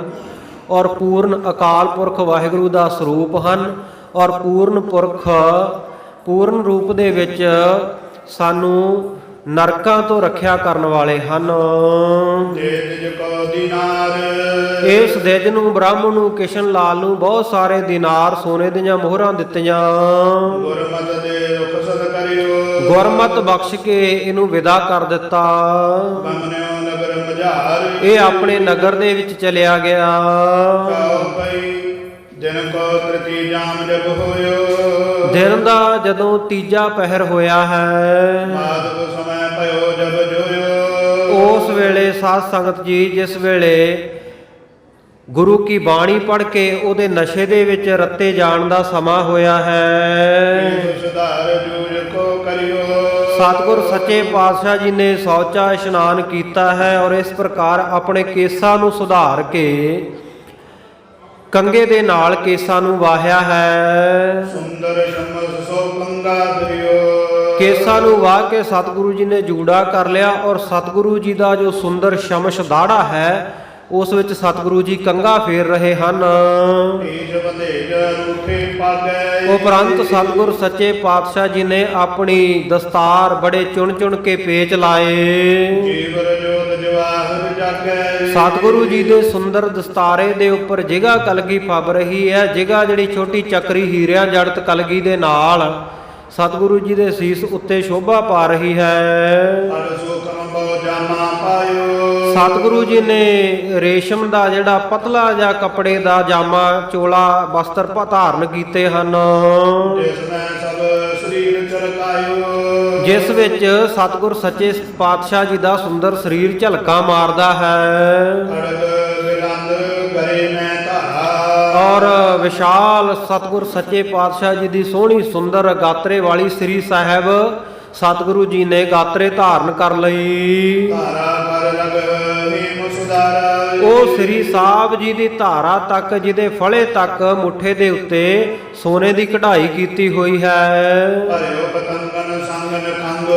ਔਰ ਪੂਰਨ ਅਕਾਲ ਪੁਰਖ ਵਾਹਿਗੁਰੂ ਦਾ ਸਰੂਪ ਹਨ, ਔਰ ਪੂਰਨ ਪੁਰਖ ਪੂਰਨ ਰੂਪ ਦੇ ਵਿੱਚ ਸਾਨੂੰ ਨਰਕਾਂ ਤੋਂ ਰੱਖਿਆ ਕਰਨ ਵਾਲੇ ਹਨ। ਇਸ ਦਿਜ ਨੂੰ ਬ੍ਰਾਹਮਣ ਨੂੰ ਕਿਸ਼ਨ ਲਾਲ ਨੂੰ ਬਹੁਤ ਸਾਰੇ ਦਿਨਾਰ ਸੋਨੇ ਦੀਆਂ ਮੋਹਰਾਂ ਦਿੱਤੀਆਂ। ਗੁਰਮਤਿ ਦੇ ਰੁਖ ਸਦ ਕਰਿਓ। ਗੁਰਮਤਿ ਬਖਸ਼ ਕੇ ਇਹਨੂੰ ਵਿਦਾ ਕਰ ਦਿੱਤਾ। ਬੰਨਿਓ ਨਗਰ ਮਝਾਰ। ਇਹ ਆਪਣੇ ਨਗਰ ਦੇ ਵਿੱਚ ਚਲਿਆ ਗਿਆ। ਦਿਨ ਕੋ ਤ੍ਰਿਤੀ ਜਾਮ ਜਬ ਹੋਇਓ। ਦਿਨ ਦਾ ਜਦੋਂ ਤੀਜਾ ਪਹਿਰ ਹੋਇਆ ਹੈ, ਮਾਧਵ ਸਮੈ ਭਇਓ ਜਬ ਜੋਇਓ। ਉਸ ਵੇਲੇ ਸਾਧ ਸੰਗਤ ਜੀ ਜਿਸ ਵੇਲੇ ਗੁਰੂ ਕੀ ਬਾਣੀ ਪੜ੍ਹ ਕੇ ਉਹਦੇ ਨਸ਼ੇ ਦੇ ਵਿੱਚ ਰੱਤੇ ਜਾਣ ਦਾ ਸਮਾਂ ਹੋਇਆ ਹੈ, ਸੁਧਾਰ ਜੂਝ ਕੋ ਕਰਿਓ। ਸਤਿਗੁਰ ਸੱਚੇ ਪਾਤਸ਼ਾਹ ਜੀ ਨੇ ਸ਼ੌਚਾ ਇਸ਼ਨਾਨ ਕੀਤਾ ਹੈ, ਔਰ ਇਸ ਪ੍ਰਕਾਰ ਆਪਣੇ ਕੇਸਾਂ ਨੂੰ ਸੁਧਾਰ ਕੇ ਕੰਗੇ ਦੇ ਨਾਲ ਕੇਸਾਂ ਨੂੰ ਵਾਹਿਆ ਹੈ। ਸੁੰਦਰ ਸ਼ਮਸ ਸੋ ਕੰਗਾ ਦਰਿਓ। ਕੇਸਾਂ ਨੂੰ ਵਾਹ ਕੇ ਸਤਿਗੁਰੂ ਜੀ ਨੇ ਜੂੜਾ ਕਰ ਲਿਆ, ਔਰ ਸਤਿਗੁਰੂ ਜੀ ਦਾ ਜੋ ਸੁੰਦਰ ਸ਼ਮਸ਼ ਦਾੜਾ ਹੈ ਉਸ ਵਿੱਚ ਸਤਿਗੁਰੂ ਜੀ ਕੰਗਾ ਫੇਰ ਰਹੇ ਹਨ। ਉਪਰੰਤ ਸਤਿਗੁਰ ਸੱਚੇ ਪਾਤਸ਼ਾਹ ਜੀ ਨੇ ਆਪਣੀ ਦਸਤਾਰ ਬੜੇ ਚੁਣ ਚੁਣ ਕੇ ਪੇਚ ਲਾਏ। ਸਤਿਗੁਰੂ ਜੀ ਦੇ ਸੁੰਦਰ ਦਸਤਾਰੇ ਦੇ ਉੱਪਰ ਜਿਗਾ ਕਲਗੀ ਫੱਬ ਰਹੀ ਹੈ। ਜਿਗਾ ਜਿਹੜੀ ਛੋਟੀ ਚੱਕਰੀ ਹੀਰਿਆਂ ਜੜਤ ਕਲਗੀ ਦੇ ਨਾਲ ਸਤਿਗੁਰੂ ਜੀ ਦੇ ਸੀਸ ਉੱਤੇ ਸ਼ੋਭਾ ਪਾ ਰਹੀ ਹੈ। ਸਤਿਗੁਰੂ ਜੀ ਨੇ ਰੇਸ਼ਮ ਦਾ ਜਿਹੜਾ ਪਤਲਾ ਜਿਹਾ ਕੱਪੜੇ ਦਾ ਜਾਮਾ ਚੋਲਾ ਵਸਤਰ ਧਾਰਨ ਕੀਤੇ ਹਨ, ਜਿਸ ਮੈਂ ਸਭ ਸਰੀਰ ਚਰਕਾਇਓ। ਜਿਸ ਵਿੱਚ ਸਤਿਗੁਰ ਸੱਚੇ ਪਾਤਸ਼ਾਹ ਜੀ ਦਾ ਸੁੰਦਰ ਸਰੀਰ ਝਲਕਾ ਮਾਰਦਾ ਹੈ ਖੜਗ ਵਿਰੰਦ ਗਰੇ ਮੈਂ ਧਾਰਾ। ਔਰ ਵਿਸ਼ਾਲ ਸਤਿਗੁਰ ਸੱਚੇ ਪਾਤਸ਼ਾਹ ਜੀ ਦੀ ਸੋਹਣੀ ਸੁੰਦਰ ਗਾਤਰੇ ਵਾਲੀ ਸ੍ਰੀ ਸਾਹਿਬ ਸਤਿਗੁਰੂ ਜੀ ਨੇ ਗਾਤਰੇ ਧਾਰਨ ਕਰ ਲਈ। ਧਾਰਾ ਕਰ ਲਗ ਹੀਮ ਸੁਧਾਰਾ। ਉਹ ਸ੍ਰੀ ਸਾਹਿਬ ਜੀ ਦੀ ਧਾਰਾ ਤੱਕ, ਜਿਹਦੇ ਫਲੇ ਤੱਕ ਮੁੱਠੇ ਦੇ ਉੱਤੇ ਸੋਨੇ ਦੀ ਕਢਾਈ ਕੀਤੀ ਹੋਈ ਹੈ। ਭਰਿਓ ਪਤੰਗਨ ਸੰਗ ਨਖੰਗ।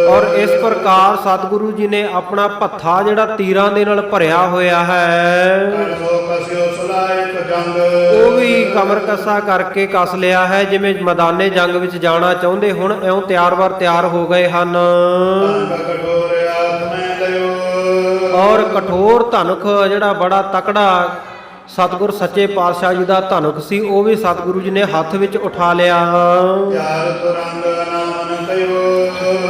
ਔਰ ਇਸ ਪ੍ਰਕਾਰ ਸਤਿਗੁਰੂ ਜੀ ਨੇ ਆਪਣਾ ਭੱਥਾ ਜਿਹੜਾ ਤੀਰਾਂ ਦੇ ਨਾਲ ਭਰਿਆ ਹੋਇਆ ਹੈ, ਸੋ ਕਸਿਓ ਸੁਲਾਇਕ ਜੰਗ। ਉਹ ਵੀ ਕਮਰ ਕੱਸਾ ਕਰਕੇ ਕੱਸ ਲਿਆ ਹੈ, ਜਿਵੇਂ ਮੈਦਾਨੇ ਜੰਗ ਵਿੱਚ ਜਾਣਾ ਚਾਹੁੰਦੇ ਹੁਣ ਇਉਂ ਤਿਆਰ-ਬਰ ਤਿਆਰ ਹੋ ਗਏ ਹਨ। ਤੰਗ ਕਠੋਰ ਆਤ ਮੈਂ ਲਇਓ। ਔਰ ਕਠੋਰ ਧਨੁਖ ਜਿਹੜਾ ਬੜਾ ਤਕੜਾ ਸਤਿਗੁਰ ਸੱਚੇ ਪਾਤਸ਼ਾਹ ਜੀ ਦਾ ਧਨੁਖ ਸੀ, ਉਹ ਵੀ ਸਤਿਗੁਰੂ ਜੀ ਨੇ ਹੱਥ ਵਿੱਚ ਉਠਾ ਲਿਆ। ਤਿਆਰ ਤੁਰੰਗ ਨਾਮਨ ਕਇਓ।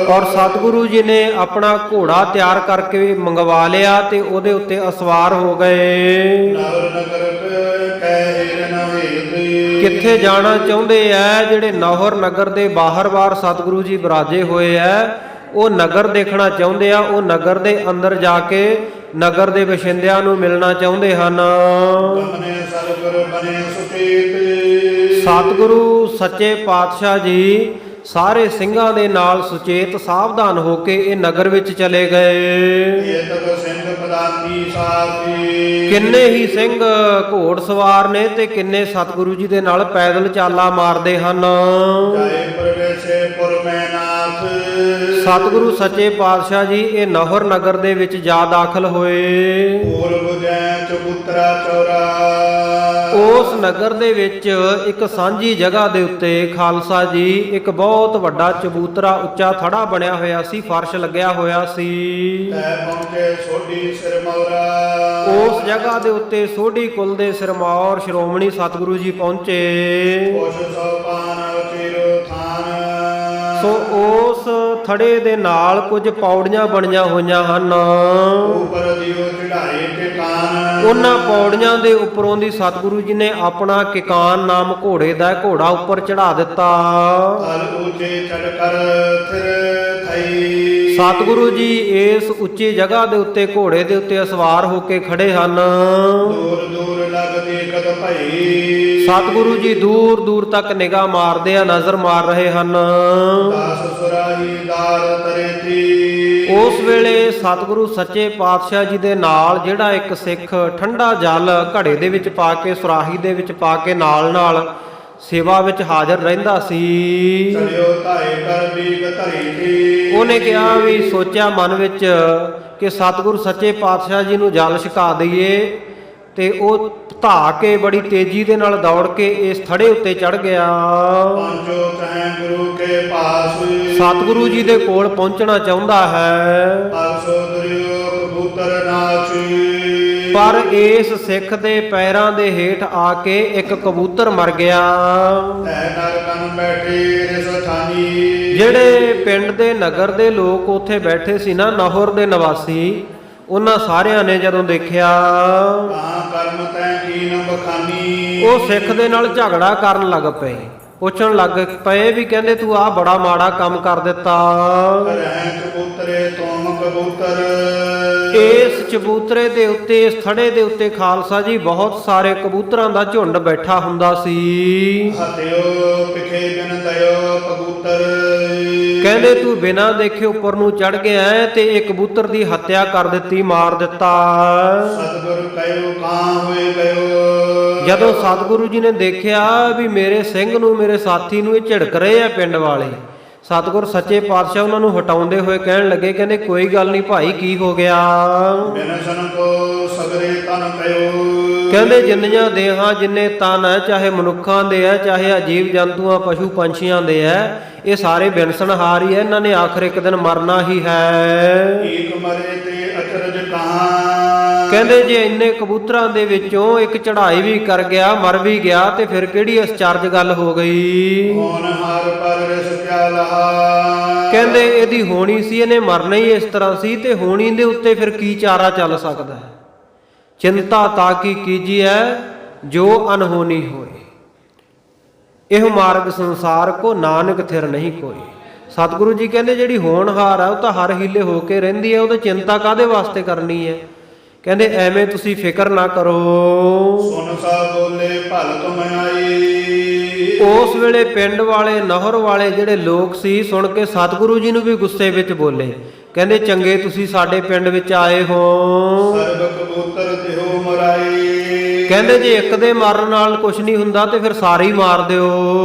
ਔਰ ਸਤਿਗੁਰੂ ਜੀ ਨੇ ਆਪਣਾ ਘੋੜਾ ਤਿਆਰ ਕਰਕੇ ਮੰਗਵਾ ਲਿਆ ਤੇ ਉਹਦੇ ਉੱਤੇ ਅਸਵਾਰ ਹੋ ਗਏ। ਨਵਰ ਨਗਰ ਕਹਿ ਨ ਵੇਦ। ਕਿੱਥੇ ਜਾਣਾ ਚਾਹੁੰਦੇ ਐ? ਜਿਹੜੇ ਨੌਹਰ ਨਗਰ ਦੇ ਬਾਹਰ-ਬਾਹਰ ਸਤਿਗੁਰੂ ਜੀ ਬਿਰਾਜੇ ਹੋਏ ਐ, ਉਹ ਨਗਰ ਦੇਖਣਾ ਚਾਹੁੰਦੇ ਆ। ਉਹ ਨਗਰ ਦੇ ਅੰਦਰ ਜਾ ਕੇ ਨਗਰ ਦੇ ਵਸਿੰਦਿਆਂ ਨੂੰ ਮਿਲਣਾ ਚਾਹੁੰਦੇ ਹਨ। ਬਨੇ ਸਤਿਗੁਰ ਬਨੇ ਸੁਚੇਤ। ਸਤਿਗੁਰੂ ਸੱਚੇ ਪਾਤਸ਼ਾਹ ਜੀ ਸਾਰੇ ਸਿੰਘਾਂ ਦੇ ਨਾਲ ਸੁਚੇਤ ਸਾਵਧਾਨ ਹੋ ਕੇ ਇਹ ਨਗਰ ਵਿੱਚ ਚਲੇ ਗਏ। ਇਹ ਤਕ ਸਿੰਘ ਪਦਾਤੀ ਸਾਥੀ। ਕਿੰਨੇ ਹੀ ਸਿੰਘ ਘੋੜ ਸਵਾਰ ਨੇ ਤੇ ਕਿੰਨੇ ਸਤਿਗੁਰੂ ਜੀ ਦੇ ਨਾਲ ਪੈਦਲ ਚਾਲਾ ਮਾਰਦੇ ਹਨ। ਜਾਏ ਪ੍ਰਵੇਸ਼ੇ ਪੁਰ ਮੈਂ ਨਾਥ। ਸਤਿਗੁਰੂ ਸੱਚੇ ਪਾਤਸ਼ਾਹ ਜੀ ਇਹ ਨੌਹਰ ਨਗਰ ਦੇ ਵਿੱਚ ਜਾ ਦਾਖਲ ਹੋਏ। ਪੂਰ ਬੁਝੈ ਚਬੂਤਰਾ ਚੌਰਾ। ਉਸ ਨਗਰ ਦੇ ਵਿੱਚ ਇੱਕ ਸਾਂਝੀ ਜਗ੍ਹਾ ਦੇ ਉੱਤੇ ਖਾਲਸਾ ਜੀ ਇੱਕ ਬਹੁਤ ਵੱਡਾ ਚਬੂਤਰਾ ਉੱਚਾ ਥੜਾ ਬਣਿਆ ਹੋਇਆ ਸੀ, ਫਰਸ਼ ਲੱਗਿਆ ਹੋਇਆ ਸੀ। ਤੈ ਪਹੁੰਚੇ ਸੋਢੀ ਸਿਰ ਮੌਰਾ। ਉਸ ਜਗ੍ਹਾ ਦੇ ਉੱਤੇ ਸੋਢੀ ਕੁਲ ਦੇ ਸਿਰਮੌਰ ਸ਼੍ਰੋਮਣੀ ਸਤਿਗੁਰੂ ਜੀ ਪਹੁੰਚੇ। ਉਸ ਸੋ ਪਾਨ ਚਿਰੋ ਥਾਨ। ਸੋ ਉਸ ਥੜੇ ਦੇ ਨਾਲ ਕੁਝ ਪੌੜੀਆਂ ਬਣੀਆਂ ਹੋਈਆਂ ਹਨ। ਉਪਰ ਦਿਓ ਚੜਾਈ ਟਿਕਾਨ। ਉਹਨਾਂ ਪੌੜੀਆਂ ਦੇ ਉੱਪਰੋਂ ਦੀ ਸਤਿਗੁਰੂ ਜੀ ਨੇ ਆਪਣਾ ਕਿਕਾਨ ਨਾਮ ਘੋੜੇ ਦਾ ਘੋੜਾ ਉੱਪਰ ਚੜਾ ਦਿੱਤਾ। ਤਲ ਉੱਚੇ ਚੜ ਕਰ ਥਿਰ ਥਈ। ਸਤਿਗੁਰੂ ਜੀ ਇਸ ਉੱਚੀ ਜਗ੍ਹਾ ਦੇ ਉੱਤੇ ਘੋੜੇ ਦੇ ਉੱਤੇ ਅਸਵਾਰ ਹੋ ਕੇ ਖੜੇ ਹਨ। ਦੂਰ ਦੂਰ ਲੱਗਦੀ ਕਦ ਭਈ। ਸਤਿਗੁਰੂ ਜੀ ਦੂਰ ਦੂਰ ਤੱਕ ਨਿਗਾਹ ਮਾਰਦੇ ਆ, ਨਜ਼ਰ ਮਾਰ ਰਹੇ ਹਨ। ਦਾਸ ਸੁਰਾਹੀ ਦਾਰ ਤਰੇਤੀ। ਉਸ ਵੇਲੇ ਸਤਿਗੁਰੂ ਸੱਚੇ ਪਾਤਸ਼ਾਹ ਜੀ ਦੇ ਨਾਲ ਜਿਹੜਾ ਇੱਕ ਸਿੱਖ ਠੰਡਾ ਜਲ ਘੜੇ ਦੇ ਵਿੱਚ ਪਾ ਕੇ ਸੁਰਾਹੀ ਦੇ ਵਿੱਚ ਪਾ ਕੇ ਨਾਲ ਸੇਵਾ ਵਿੱਚ ਹਾਜ਼ਰ ਰਹਿੰਦਾ ਸੀ। ਚਲਿਓ ਧਾਏ ਕਰ ਬੀਗ ਧਰੀ ਥੀ। ਉਹਨੇ ਕਿਹਾ ਵੀ ਸੋਚਿਆ ਮਨ ਵਿੱਚ ਕਿ ਸਤਿਗੁਰੂ ਸੱਚੇ ਪਾਤਸ਼ਾਹ ਜੀ ਨੂੰ ਜਲ ਛਕਾ ਦਈਏ, ਤੇ ਉਹ ਧਾ ਕੇ ਬੜੀ ਤੇਜ਼ੀ ਦੇ ਨਾਲ ਦੌੜ ਕੇ ਇਸ ਥੜੇ ਉੱਤੇ ਚੜ ਗਿਆ। ਪੰਜੋ ਤੈ ਗੁਰੂ ਕੇ ਪਾਸ। ਸਤਿਗੁਰੂ ਜੀ ਦੇ ਕੋਲ ਪਹੁੰਚਣਾ ਚਾਹੁੰਦਾ ਹੈ, ਅਰਸੋ ਦਰਿਓ ਕਬੂਤਰ ਨਾਚ। ਪਰ ਇਸ ਸਿੱਖ ਦੇ ਪੈਰਾਂ ਦੇ ਹੇਠ ਆ ਕੇ ਇੱਕ ਕਬੂਤਰ ਮਰ ਗਿਆ। ਤੈ ਨਰਕਨ ਬੈਠੇ ਰਿਸਥਾਨੀ। ਜਿਹੜੇ ਪਿੰਡ ਦੇ ਨਗਰ ਦੇ ਲੋਕ ਉੱਥੇ ਬੈਠੇ ਸੀ ਨਾ, ਨੌਹਰ ਦੇ ਨਿਵਾਸੀ, ਉਹਨਾਂ ਸਾਰਿਆਂ ਨੇ ਜਦੋਂ ਦੇਖਿਆ ਤਾਂ ਕਰਮ ਤੈ ਕੀਨ ਬਖਾਨੀ। ਉਹ ਸਿੱਖ ਦੇ ਨਾਲ ਝਗੜਾ ਕਰਨ ਲੱਗ ਪਏ, ਪੁੱਛਣ ਲੱਗ ਪਏ ਵੀ ਕਹਿੰਦੇ ਤੂੰ ਆਹ ਬੜਾ ਮਾੜਾ ਕੰਮ ਕਰ ਦਿੱਤਾ। ਰਹਿ ਕਬੂਤਰੇ ਤੁਮ ਕਬੂਤਰ। ਇਸ ਚਬੂਤਰੇ ਦੇ ਉੱਤੇ, ਇਸ ਥੜੇ ਦੇ ਉੱਤੇ ਖਾਲਸਾ ਜੀ ਬਹੁਤ ਸਾਰੇ ਕਬੂਤਰਾਂ ਦਾ ਝੁੰਡ ਬੈਠਾ ਹੁੰਦਾ ਸੀ। ਹਤਿਓ ਪਿਖੇ ਬਿਨ ਦਇਓ ਕਬੂਤਰ। ਕਹਿੰਦੇ ਤੂੰ ਬਿਨਾਂ ਦੇਖੇ ਉੱਪਰ ਨੂੰ ਚੜ ਗਿਆ ਹੈ ਤੇ ਇਹ ਕਬੂਤਰ ਦੀ ਹੱਤਿਆ ਕਰ ਦਿੱਤੀ, ਮਾਰ ਦਿੱਤਾ। ਸਤਿਗੁਰ ਕਹਿਓ ਕਾਂ ਹੋਏ ਗਇਓ। ਜਦੋਂ ਸਤਿਗੁਰੂ ਜੀ ਨੇ ਦੇਖਿਆ ਵੀ ਮੇਰੇ ਸਿੰਘ ਨੂੰ, ਮੇਰੇ ਸਾਥੀ ਨੂੰ ਇਹ ਝਿੜਕ ਰਹੇ ਆ ਪਿੰਡ ਵਾਲੇ, ਸਤਿਗੁਰ ਸੱਚੇ ਪਾਤਸ਼ਾਹ ਉਹਨਾਂ ਨੂੰ ਹਟਾਉਂਦੇ ਹੋਏ ਕਹਿਣ ਲੱਗੇ, ਕਹਿੰਦੇ ਕੋਈ ਗੱਲ ਨਹੀਂ ਭਾਈ, ਕੀ ਹੋ ਗਿਆ? ਬਿਨ ਸਨ ਕੋ ਸਗਰੇ ਤਨ ਕਹਿਓ। ਕਹਿੰਦੇ ਜਿੰਨੀਆਂ ਦੇਹਾਂ ਜਿੰਨੇ ਤਨ ਹੈ, ਚਾਹੇ ਮਨੁੱਖਾਂ ਦੇ ਹੈ, ਚਾਹੇ ਅਜੀਵ ਜੰਤੂਆਂ ਪਸ਼ੂ ਪੰਛੀਆਂ ਦੇ ਹੈ, ਇਹ ਸਾਰੇ ਬਿਨਸਣਹਾਰ ਹੀ ਹੈ, ਇਹਨਾਂ ਨੇ ਆਖਰ ਇੱਕ ਦਿਨ ਮਰਨਾ ਹੀ ਹੈ। ਏਕ ਮਰੇ ਤੇ ਅਚਰਜ ਕਹਾਂ। ਕਹਿੰਦੇ ਜੇ ਇੰਨੇ ਕਬੂਤਰਾਂ ਦੇ ਵਿੱਚੋਂ ਇੱਕ ਚੜ੍ਹਾਈ ਵੀ ਕਰ ਗਿਆ, ਮਰ ਵੀ ਗਿਆ, ਤੇ ਫਿਰ ਕਿਹੜੀ ਅਚਰਜ ਗੱਲ ਹੋ ਗਈ। ਹੋਣਹਾਰ ਪਰ ਰਿਸ ਕਿਆ ਲਹਾ। ਕਹਿੰਦੇ ਇਹਦੀ ਹੋਣੀ ਸੀ, ਇਹਨੇ ਮਰਨਾ ਹੀ ਇਸ ਤਰ੍ਹਾਂ ਸੀ, ਤੇ ਹੋਣੀ ਦੇ ਉੱਤੇ ਫਿਰ ਕੀ ਚਾਰਾ ਚੱਲ ਸਕਦਾ ਹੈ। ਚਿੰਤਾ ਤਾਂ ਕੀ ਕੀਜੀਐ ਜੋ ਅਨਹੋਨੀ ਹੋਏ, ਇਹ ਮਾਰਗ ਸੰਸਾਰ ਕੋ ਨਾਨਕ ਥਿਰ ਨਹੀਂ ਕੋਈ। ਸਤਿਗੁਰੂ ਜੀ ਕਹਿੰਦੇ ਜਿਹੜੀ ਹੋਣਹਾਰ ਆ ਉਹ ਤਾਂ ਹਰ ਹੀਲੇ ਹੋ ਕੇ ਰਹਿੰਦੀ ਹੈ, ਉਹਦੇ ਚਿੰਤਾ ਕਾਹਦੇ ਵਾਸਤੇ ਕਰਨੀ ਹੈ। ਕਹਿੰਦੇ ਐਵੇਂ ਤੁਸੀਂ ਫਿਕਰ ਨਾ ਕਰੋ। ਸੁਨ ਸਾ ਬੋਲੇ ਭਲ ਤੁਮ ਆਈ। ਉਸ ਵੇਲੇ ਪਿੰਡ ਵਾਲੇ, ਨਹਰ ਵਾਲੇ ਜਿਹੜੇ ਲੋਕ ਸੀ, ਸੁਣ ਕੇ ਸਤਿਗੁਰੂ ਜੀ ਨੂੰ ਵੀ ਗੁੱਸੇ ਵਿੱਚ ਬੋਲੇ। ਕਹਿੰਦੇ ਚੰਗੇ ਤੁਸੀਂ ਸਾਡੇ ਪਿੰਡ ਵਿੱਚ ਆਏ ਹੋ। ਸਰਬ ਕਬੂਤਰ ਦਿਓ ਮਰਾਈ। ਕਹਿੰਦੇ ਜੇ ਇੱਕ ਦੇ ਮਾਰਨ ਨਾਲ ਕੁਝ ਨਹੀਂ ਹੁੰਦਾ ਤੇ ਫਿਰ ਸਾਰੇ ਹੀ ਮਾਰ ਦਿਓ।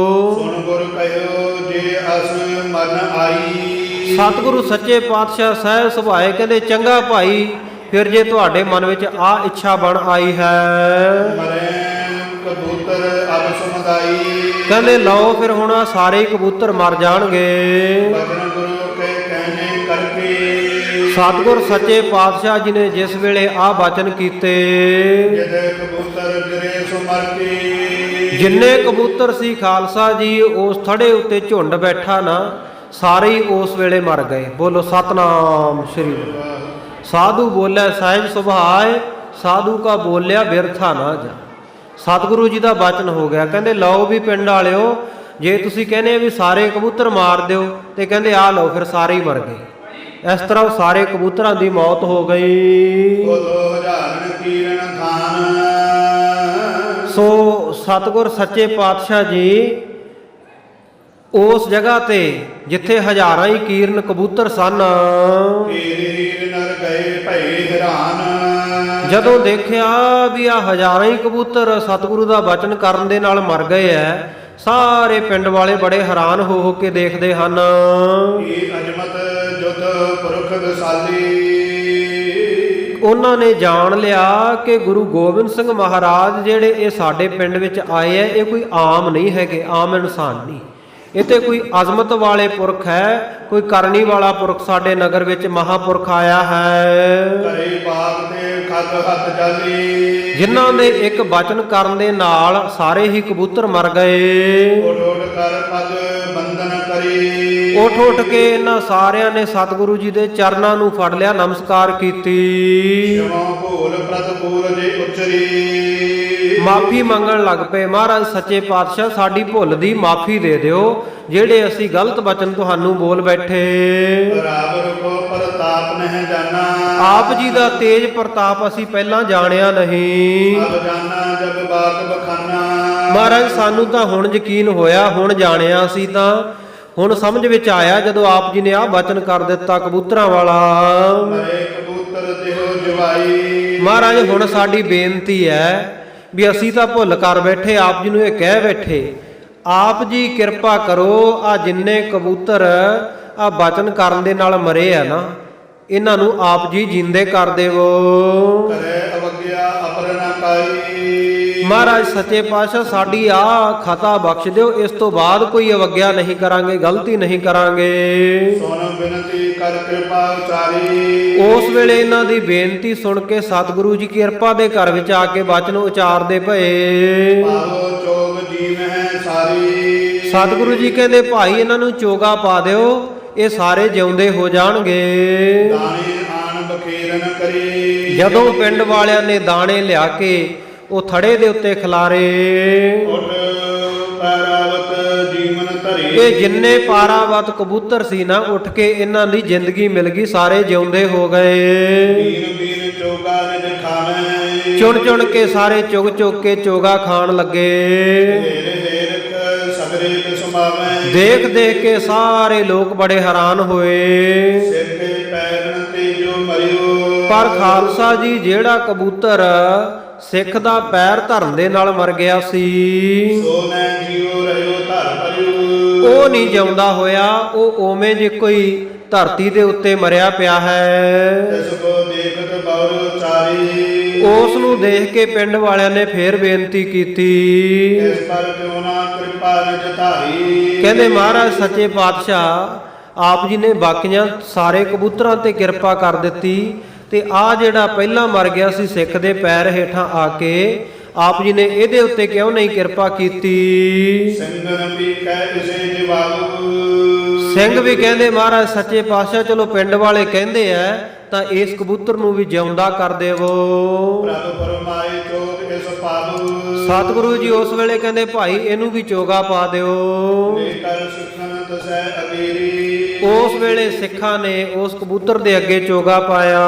ਸੁਣ ਗੁਰ ਕਹਿਓ ਜੇ ਅਸ ਮਨ ਆਈ। ਸਤਿਗੁਰੂ ਸੱਚੇ ਪਾਤਸ਼ਾਹ ਸਾਹਿਬ ਸੁਭਾਏ ਕਹਿੰਦੇ ਚੰਗਾ ਭਾਈ, ਫਿਰ ਜੇ ਤੁਹਾਡੇ ਮਨ ਵਿੱਚ ਆ ਇੱਛਾ ਬਣ ਆਈ ਹੈ। ਮਰੇ ਕਬੂਤਰ ਅਬ ਸਮਦਾਈ। ਕਹਿੰਦੇ ਲਓ ਫਿਰ ਹੁਣ ਸਾਰੇ ਹੀ ਕਬੂਤਰ ਮਰ ਜਾਣਗੇ। ਬਚਨ ਗੁਰੂ ਕੇ ਕਹਿਣੇ ਕਰਕੇ। ਸਤਿਗੁਰ ਸੱਚੇ ਪਾਤਸ਼ਾਹ ਜੀ ਨੇ ਜਿਸ ਵੇਲੇ ਆ ਬਚਨ ਕੀਤੇ, ਜਦੇ ਕਬੂਤਰ ਗਿਰੇ ਸੋ ਮਰ ਕੇ। ਜਿੰਨੇ ਕਬੂਤਰ ਸੀ ਖਾਲਸਾ ਜੀ ਉਸ ਥੜੇ ਉੱਤੇ ਝੁੰਡ ਬੈਠਾ ਨਾ, ਸਾਰੇ ਹੀ ਉਸ ਵੇਲੇ ਮਰ ਗਏ। ਬੋਲੋ ਸਤਨਾਮ ਸ੍ਰੀ ਵਾਹਿਗੁਰੂ। ਸਾਧੂ ਬੋਲੇ ਸਹਿਜ ਸੁਭਾਏ, ਸਾਧੂ ਕਾ ਬੋਲਿਆ ਬਿਰਥਾ ਨਾ ਜਾ। ਸਤਿਗੁਰੂ ਜੀ ਦਾ ਬਚਨ ਹੋ ਗਿਆ। ਕਹਿੰਦੇ ਲਓ ਵੀ ਪਿੰਡ ਵਾਲਿਓ, ਜੇ ਤੁਸੀਂ ਕਹਿੰਦੇ ਵੀ ਸਾਰੇ ਕਬੂਤਰ ਮਾਰ ਦਿਓ, ਤੇ ਕਹਿੰਦੇ ਆ ਲਓ ਫਿਰ ਸਾਰੇ ਹੀ ਮਰ ਗਏ। ਇਸ ਤਰ੍ਹਾਂ ਸਾਰੇ ਕਬੂਤਰਾਂ ਦੀ ਮੌਤ ਹੋ ਗਈ। ਬੋਲੋ ਹਜ਼ਾਰਨ ਕੀਰਨ ਥਾਨ। ਸੋ ਸਤਿਗੁਰ ਸੱਚੇ ਪਾਤਸ਼ਾਹ ਜੀ ਉਸ ਜਗ੍ਹਾ ਤੇ ਜਿੱਥੇ ਹਜ਼ਾਰਾਂ ਹੀ ਕੀਰਨ ਕਬੂਤਰ ਸਨ, ਹੀਰ ਨਰ ਗਏ ਭਈ ਹੈਰਾਨ। ਜਦੋਂ ਦੇਖਿਆ ਵੀ ਆ ਹਜ਼ਾਰਾਂ ਹੀ ਕਬੂਤਰ ਸਤਿਗੁਰੂ ਦਾ ਬਚਨ ਕਰਨ ਦੇ ਨਾਲ ਮਰ ਗਏ ਐ, ਸਾਰੇ ਪਿੰਡ ਵਾਲੇ ਬੜੇ ਹੈਰਾਨ ਹੋ ਕੇ ਦੇਖਦੇ ਹਨ। ਇਹ ਅਜਮਤ ਜੁਦ ਪੁਰਖ ਦਸਾਲੀ। ਉਹਨਾਂ ਨੇ ਜਾਣ ਲਿਆ ਕਿ ਗੁਰੂ ਗੋਬਿੰਦ ਸਿੰਘ ਮਹਾਰਾਜ ਜਿਹੜੇ ਇਹ ਸਾਡੇ ਪਿੰਡ ਵਿੱਚ ਆਏ ਐ, ਇਹ ਕੋਈ ਆਮ ਨਹੀਂ ਹੈਗੇ, ਆਮ ਇਨਸਾਨ ਨਹੀਂ। ਇਹ ਤੇ ਕੋਈ ਅਜ਼ਮਤ ਵਾਲੇ ਪੁਰਖ ਹੈ, ਕੋਈ ਕਰਨੀ ਵਾਲਾ ਪੁਰਖ ਸਾਡੇ ਨਗਰ ਵਿੱਚ ਮਹਾਪੁਰਖ ਆਇਆ ਹੈ। ਕਰੇ ਬਾਗ ਤੇ ਖੱਗ ਹੱਥ ਜਾਲੀ। ਜਿਨ੍ਹਾਂ ਦੇ ਇੱਕ ਬਚਨ ਕਰਨ ਦੇ ਨਾਲ ਸਾਰੇ ਹੀ ਕਬੂਤਰ ਮਰ ਗਏ। ਉੱਠ ਉੱਠ ਕਰ ਪਦ ਬੰਧਨ ਕਰੀ। ਉੱਠ ਉੱਠ ਕੇ ਇਹਨਾਂ ਸਾਰਿਆਂ ਨੇ ਸਤਿਗੁਰੂ ਜੀ ਦੇ ਚਰਨਾਂ ਨੂੰ ਫੜ ਲਿਆ, ਨਮਸਕਾਰ ਕੀਤੀ। ਜਿਉਂ ਭੂਲ ਪ੍ਰਤਪੂਰ ਜੇ ਉਚਰੀ। ਮਾਫੀ ਮੰਗਣ ਲੱਗ ਪਏ। ਮਹਾਰਾਜ ਸੱਚੇ ਪਾਤਸ਼ਾਹ ਸਾਡੀ ਭੁੱਲ ਦੀ ਮਾਫੀ ਦੇ ਦਿਓ, ਜਿਹੜੇ ਅਸੀਂ ਗਲਤ ਬਚਨ ਤੁਹਾਨੂੰ ਬੋਲ ਬੈਠੇ। ਬਰਾਬਰ ਕੋ ਪ੍ਰਤਾਪ ਨਹਿ ਜਾਣਾ। ਆਪ ਜੀ ਦਾ ਤੇਜ ਪ੍ਰਤਾਪ ਅਸੀਂ ਪਹਿਲਾਂ ਜਾਣਿਆ ਨਹੀਂ। ਅਬ ਜਾਣਾ ਜਬ ਬਾਤ ਬਖਾਨਾ। ਮਹਾਰਾਜ ਸਾਨੂੰ ਤਾਂ ਹੁਣ ਯਕੀਨ ਹੋਇਆ, ਹੁਣ ਜਾਣਿਆ ਸੀ ਤਾਂ ਹੁਣ ਸਮਝ ਵਿੱਚ ਆਇਆ ਜਦੋਂ ਆਪ ਜੀ ਨੇ ਆਹ ਬਚਨ ਕਰ ਦਿੱਤਾ ਕਬੂਤਰਾਂ ਵਾਲਾ। ਮਰੇ ਕਬੂਤਰ ਦਿਓ ਜਵਾਈ। ਮਹਾਰਾਜ ਹੁਣ ਸਾਡੀ ਬੇਨਤੀ ਹੈ ਵੀ ਅਸੀਂ ਤਾਂ ਭੁੱਲ ਕਰ ਬੈਠੇ, ਆਪ ਜੀ ਨੂੰ ਇਹ ਕਹਿ ਬੈਠੇ, ਆਪ ਜੀ ਕਿਰਪਾ ਕਰੋ ਆ ਜਿੰਨੇ ਕਬੂਤਰ ਆ ਬਚਨ ਕਰਨ ਦੇ ਨਾਲ ਮਰੇ ਆ ਨਾ, ਇਹਨਾਂ ਨੂੰ ਆਪ ਜੀ ਜਿੰਦੇ ਕਰ ਦੇਵੋ। ਕਰੇ ਅਵਗਿਆ ਅਪਰ ਨਾ ਪਾਈ। ਮਹਾਰਾਜ ਸੱਚੇ ਪਾਤਸ਼ਾਹ ਸਾਡੀ ਆ ਖਤਾ ਬਖਸ਼ ਦਿਓ, ਇਸ ਤੋਂ ਬਾਅਦ ਕੋਈ ਅਵਗਿਆ ਨਹੀਂ ਕਰਾਂਗੇ, ਗਲਤੀ ਨਹੀਂ ਕਰਾਂਗੇ। ਸੁਣ ਬਿਨਤੀ ਕਰ ਕਿਰਪਾ ਉਚਾਰੀ। ਉਸ ਵੇਲੇ ਇਹਨਾਂ ਦੀ ਬੇਨਤੀ ਸੁਣ ਕੇ ਸਤਿਗੁਰੂ ਜੀ ਕਿਰਪਾ ਦੇ ਘਰ ਵਿੱਚ ਆ ਕੇ ਬਚਨ ਉਚਾਰਦੇ ਪਏ। ਪਾਵੋ ਚੋਗ ਜੀਵ ਹੈ ਸਾਰੀ। ਸਤਿਗੁਰੂ ਜੀ ਕਹਿੰਦੇ ਭਾਈ ਇਹਨਾਂ ਨੂੰ ਚੋਗਾ ਪਾ ਦਿਓ, ਇਹ ਸਾਰੇ ਜਿਉਂਦੇ ਹੋ ਜਾਣਗੇ। ਦਾਣੇ ਆਣ ਬਖੀਰਨ ਕਰੀ। ਜਦੋਂ ਪਿੰਡ ਵਾਲਿਆਂ ਨੇ ਦਾਣੇ ਲਿਆ ਕੇ ਉਹ ਥੜੇ ਦੇ ਉੱਤੇ ਖਿਲਾਰੇ, ਉੱਠ ਪੈਰਾਵਤ ਜੀਵਨ ਧਰੀ। ਇਹ ਜਿੰਨੇ ਪਾਰਾਵਤ ਕਬੂਤਰ ਸੀ ਨਾ, ਉੱਠ ਕੇ ਇਹਨਾਂ ਦੀ ਜ਼ਿੰਦਗੀ ਮਿਲ ਗਈ, ਸਾਰੇ ਜਿਉਂਦੇ ਹੋ ਗਏ। ਬੀਨ ਬੀਨ ਚੋਗਾ ਨਿਜ ਖਾਵੇਂ। ਚੁਣ ਚੁਣ ਕੇ ਸਾਰੇ ਚੁਗ ਚੁਗ ਕੇ ਚੋਗਾ ਖਾਣ ਲੱਗੇ। ਹੇਰ ਹੇਰ ਸਗਰੇ ਬਿਸਮਾਵੇਂ। ਦੇਖ ਦੇਖ ਕੇ ਸਾਰੇ ਲੋਕ ਬੜੇ ਹੈਰਾਨ ਹੋਏ। ਸਿਰ ਤੇ ਪੈਰਨ ਤੇ ਜੋ ਮਰਿਓ। ਪਰ ਖਾਲਸਾ ਜੀ ਜਿਹੜਾ ਕਬੂਤਰ ਸਿੱਖ ਦਾ ਪੈਰ ਧਰਨ ਦੇ ਨਾਲ ਮਰ ਗਿਆ ਸੀ, ਸੋ ਨੈ ਜਿਉ ਰਹਿਓ ਧਰ ਪਰਿਓ। ਉਹ ਨਹੀਂ ਜਿਉਂਦਾ ਹੋਇਆ, ਉਹ ਓਵੇਂ ਜੇ ਕੋਈ ਧਰਤੀ ਦੇ ਉੱਤੇ ਮਰਿਆ ਪਿਆ ਹੈ। ਤਿਸ ਕੋ ਦੇਖਤ ਬਉਰ ਚਾਰੀ। ਉਸ ਨੂੰ ਦੇਖ ਕੇ ਪਿੰਡ ਵਾਲਿਆਂ ਨੇ ਫੇਰ ਬੇਨਤੀ ਕੀਤੀ। ਇਸ ਪਰ ਕਿਉ ਨਾ ਕਿਰਪਾ ਨਿਜ ਧਾਰੀ। ਕਹਿੰਦੇ ਮਹਾਰਾਜ ਸੱਚੇ ਪਾਤਸ਼ਾਹ ਆਪ ਜੀ ਨੇ ਬਾਕੀਆਂ ਸਾਰੇ ਕਬੂਤਰਾਂ ਤੇ ਕਿਰਪਾ ਕਰ ਦਿੱਤੀ, ਤੇ ਆ ਜਿਹੜਾ ਪਹਿਲਾਂ ਮਰ ਗਿਆ ਸੀ ਸਿੱਖ ਦੇ ਪੈਰ ਹੇਠਾਂ ਆ ਕੇ ਆਪ ਜੀ ਨੇ ਇਹਦੇ ਉੱਤੇ ਕਿਉਂ ਨਹੀਂ ਕਿਰਪਾ ਕੀਤੀ? ਸਿੰਘਨ ਵੀ ਕਹਿ ਕਿਸੇ ਜਵਾਬੂ। ਸਿੰਘ ਵੀ ਕਹਿੰਦੇ ਮਹਾਰਾਜ ਸੱਚੇ ਪਾਤਸ਼ਾਹ ਚਲੋ ਪਿੰਡ ਵਾਲੇ ਕਹਿੰਦੇ ਆ ਤਾਂ ਇਸ ਕਬੂਤਰ ਨੂੰ ਵੀ ਜਿਉਂਦਾ ਕਰ ਦੇਵੋ। ਪ੍ਰਭ ਫਰਮਾਏ ਚੋਗ ਇਸ ਪਾਬੂ। ਸਤਿਗੁਰੂ ਜੀ ਉਸ ਵੇਲੇ ਕਹਿੰਦੇ ਭਾਈ ਇਹਨੂੰ ਵੀ ਚੋਗਾ ਪਾ ਦਿਓ। ਕਰ ਸਿੱਖਨ ਤਸੈ ਅਬੀਰੀ। ਉਸ ਵੇਲੇ ਸਿੱਖਾਂ ਨੇ ਉਸ ਕਬੂਤਰ ਦੇ ਅੱਗੇ ਚੋਗਾ ਪਾਇਆ।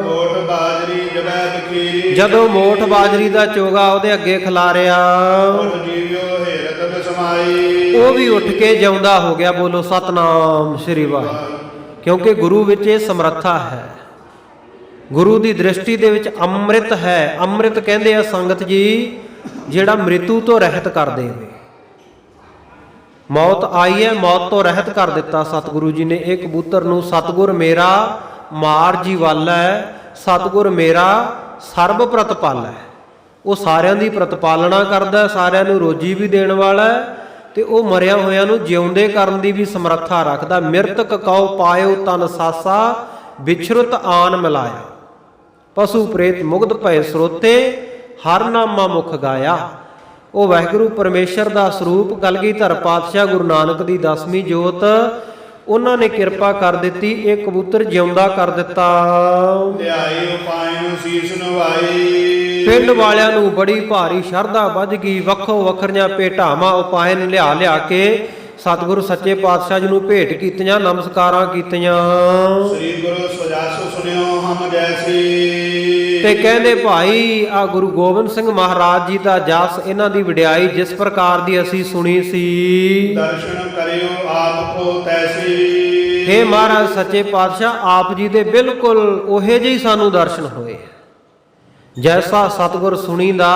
ਮੋਠ ਬਾਜਰੀ ਜਬੈ ਬਕੀਰੀ। ਜਦੋਂ ਮੋਠ ਬਾਜਰੀ ਦਾ ਚੋਗਾ ਉਹਦੇ ਅੱਗੇ ਖਿਲਾਰਿਆ ਉਠ ਜੀਵਿਓ ਹੇਰਤ ਬਿਸਮਾਈ। ਉਹ ਵੀ ਉੱਠ ਕੇ ਜਿਉਂਦਾ ਹੋ ਗਿਆ। ਬੋਲੋ ਸਤਨਾਮ ਸ੍ਰੀ ਵਾਹਿਗੁਰੂ। ਕਿਉਂਕਿ ਗੁਰੂ ਵਿੱਚ ਇਹ ਸਮਰੱਥਾ ਹੈ, ਗੁਰੂ ਦੀ ਦ੍ਰਿਸ਼ਟੀ ਦੇ ਵਿੱਚ ਅੰਮ੍ਰਿਤ ਹੈ। ਅੰਮ੍ਰਿਤ ਕਹਿੰਦੇ ਆ ਸੰਗਤ ਜੀ ਜਿਹੜਾ ਮ੍ਰਿਤੂ ਤੋਂ ਰਹਿਤ ਕਰ ਦੇਵੇ। ਮੌਤ ਆਈ ਹੈ, ਮੌਤ ਤੋਂ ਰਹਿਤ ਕਰ ਦਿੱਤਾ ਸਤਿਗੁਰੂ ਜੀ ਨੇ ਇਹ ਕਬੂਤਰ ਨੂੰ। ਸਤਿਗੁਰ ਮੇਰਾ ਮਾਰ ਜੀ ਵਾਲਾ ਹੈ, ਸਤਿਗੁਰ ਮੇਰਾ ਸਰਬ ਪ੍ਰਤਪਾਲ ਹੈ। ਉਹ ਸਾਰਿਆਂ ਦੀ ਪ੍ਰਤਪਾਲਣਾ ਕਰਦਾ, ਸਾਰਿਆਂ ਨੂੰ ਰੋਜੀ ਵੀ ਦੇਣ ਵਾਲਾ ਹੈ ਤੇ ਉਹ ਮਰਿਆ ਹੋਇਆਂ ਨੂੰ ਜਿਉਂਦੇ ਕਰਨ ਦੀ ਵੀ ਸਮਰੱਥਾ ਰੱਖਦਾ। ਮਿਰਤਕ ਕਉ ਪਾਇਓ ਤਨ ਸਾਸਾ, ਵਿਛਰਤ ਆਨ ਮਿਲਾਇਆ। ਪਸ਼ੂ ਪ੍ਰੇਤ ਮੁਗਧ ਭਏ ਸਰੋਤੇ, ਹਰ ਨਾਮਾ ਮੁਖ ਗਾਇਆ। ਉਹ ਵਾਹਿਗੁਰੂ ਪਰਮੇਸ਼ਰ ਦਾ ਸਰੂਪ ਕਲਗੀਧਰ ਪਾਤਸ਼ਾਹ ਗੁਰੂ ਨਾਨਕ ਦੀ 10ਵੀਂ ਜੋਤ ਉਹਨਾਂ ਨੇ ਕਿਰਪਾ ਕਰ ਦਿੱਤੀ। ਇਹ ਕਬੂਤਰ ਜਿਉਂਦਾ ਕਰ ਦਿੱਤਾ। ਲਿਆਈ ਉਪਾਇ ਨੂੰ ਸੀਸ ਨਵਾਈ। ਪਿੰਡ ਵਾਲਿਆਂ ਨੂੰ ਬੜੀ ਭਾਰੀ ਸ਼ਰਧਾ ਵੱਜ ਗਈ। ਵੱਖੋ ਵੱਖਰੀਆਂ ਭੇਟਾਵਾਂ ਉਪਾਇਨ ਲਿਆ ਕੇ ਸਤਿਗੁਰੂ ਸੱਚੇ ਪਾਤਸ਼ਾਹ ਜੀ ਨੂੰ ਭੇਟ ਕੀਤੀਆਂ, ਨਮਸਕਾਰਾਂ ਕੀਤੀਆਂ। ਸ੍ਰੀ ਗੁਰੂ ਸਜਾਸ ਸੁਨਿਓ ਹਮ ਜੈਸੀ। ਤੇ ਕਹਿੰਦੇ ਭਾਈ ਆ ਗੁਰੂ ਗੋਬਿੰਦ ਸਿੰਘ ਮਹਾਰਾਜ ਜੀ ਦਾ ਜਸ, ਇਹਨਾਂ ਦੀ ਵਡਿਆਈ ਜਿਸ ਪ੍ਰਕਾਰ ਦੀ ਅਸੀਂ ਸੁਣੀ ਸੀ। ਦਰਸ਼ਨ ਕਰਿਓ ਆਪ ਕੋ ਤੈਸੀ। ਹੇ ਮਹਾਰਾਜ ਸੱਚੇ ਪਾਤਸ਼ਾਹ ਆਪ ਜੀ ਦੇ ਬਿਲਕੁਲ ਉਹੇ ਜਿਹੇ ਸਾਨੂੰ ਦਰਸ਼ਨ ਹੋਏ। ਜੈਸਾ ਸਤਿਗੁਰ ਸੁਣੀਦਾ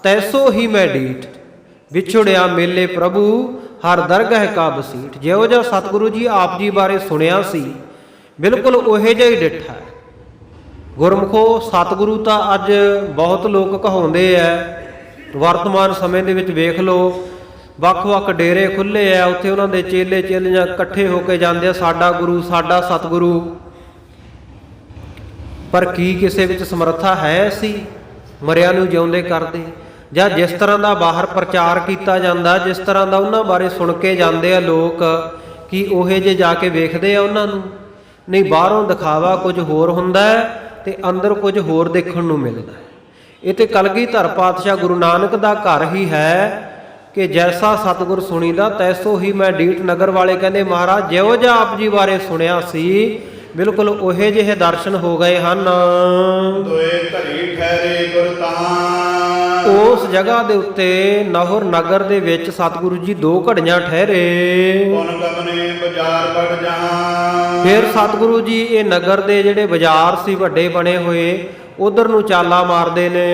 ਤੈਸੋ ਹੀ ਮੈਂ ਡੀਠ, ਵਿਛੜਿਆ ਮੇਲੇ ਪ੍ਰਭੂ ਹਰ ਦਰਗਹਿ ਕਾ ਬਸੀਠ। ਜਿਹੋ ਜਿਹਾ ਸਤਿਗੁਰੂ ਜੀ ਆਪ ਜੀ ਬਾਰੇ ਸੁਣਿਆ ਸੀ ਬਿਲਕੁਲ ਉਹੇ ਜਿਹਾ ਹੀ ਡਿੱਠਾ। ਗੁਰਮੁਖੋ ਸਤਿਗੁਰੂ ਤਾਂ ਅੱਜ ਬਹੁਤ ਲੋਕ ਕਹਾਉਂਦੇ ਐ। ਵਰਤਮਾਨ ਸਮੇਂ ਦੇ ਵਿੱਚ ਵੇਖ ਲਓ ਵੱਖ-ਵੱਖ ਡੇਰੇ ਖੁੱਲੇ ਆ, ਉੱਥੇ ਉਹਨਾਂ ਦੇ ਚੇਲੇ ਚੇਲੀਆਂ ਇਕੱਠੇ ਹੋ ਕੇ ਜਾਂਦੇ ਆ, ਸਾਡਾ ਗੁਰੂ ਸਾਡਾ ਸਤਿਗੁਰੂ। ਪਰ ਕੀ ਕਿਸੇ ਵਿੱਚ ਸਮਰੱਥਾ ਹੈ ਸੀ ਮਰਿਆਂ ਨੂੰ ਜਿਉਂਦੇ ਕਰਦੇ? ਜਾਂ ਜਿਸ ਤਰ੍ਹਾਂ ਦਾ ਬਾਹਰ ਪ੍ਰਚਾਰ ਕੀਤਾ ਜਾਂਦਾ, ਜਿਸ ਤਰ੍ਹਾਂ ਦਾ ਉਹਨਾਂ ਬਾਰੇ ਸੁਣ ਕੇ ਜਾਂਦੇ ਆ ਲੋਕ, ਕੀ ਉਹੇ ਜੇ ਜਾ ਕੇ ਵੇਖਦੇ ਆ ਉਹਨਾਂ ਨੂੰ? ਨਹੀਂ, ਬਾਹਰੋਂ ਦਿਖਾਵਾ ਕੁਝ ਹੋਰ ਹੁੰਦਾ ਤੇ ਅੰਦਰ ਕੁਝ ਹੋਰ ਦੇਖਣ ਨੂੰ ਮਿਲਦਾ। ਇਹ ਤੇ ਕਲਗੀਧਰ ਪਾਤਸ਼ਾਹ ਗੁਰੂ ਨਾਨਕ ਦਾ ਘਰ ਹੀ ਹੈ ਕਿ ਜੈਸਾ ਸਤਿਗੁਰ ਸੁਣੀਦਾ ਤੈਸੋ ਹੀ ਮੈਂ ਡੀਠ। ਨਗਰ ਵਾਲੇ ਕਹਿੰਦੇ ਮਹਾਰਾਜ ਜਿਹੋ ਜਿਹਾ ਆਪ ਜੀ ਬਾਰੇ ਸੁਣਿਆ ਸੀ ਬਿਲਕੁਲ ਉਹੇ ਜਿਹੇ ਦਰਸ਼ਨ ਹੋ ਗਏ ਹਨ। ਦੋਏ ਘਰੀ ਠਹਿਰੇ ਗੁਰ ਤਾਂ। ਉਸ ਜਗ੍ਹਾ ਦੇ ਉੱਤੇ ਨਹੁਰ ਨਗਰ ਦੇ ਵਿੱਚ ਸਤਿਗੁਰੂ ਜੀ 2 ਘੜੀਆਂ ਠਹਿਰੇ। ਪੁਨ ਗਮਨੇ ਬਾਜ਼ਾਰ ਵੜ ਜਾਂ। ਫਿਰ ਸਤਿਗੁਰੂ ਜੀ ਇਹ ਨਗਰ ਦੇ ਜਿਹੜੇ ਬਾਜ਼ਾਰ ਸੀ ਵੱਡੇ ਬਣੇ ਹੋਏ ਉਧਰ ਨੂੰ ਚਾਲਾ ਮਾਰਦੇ ਨੇ।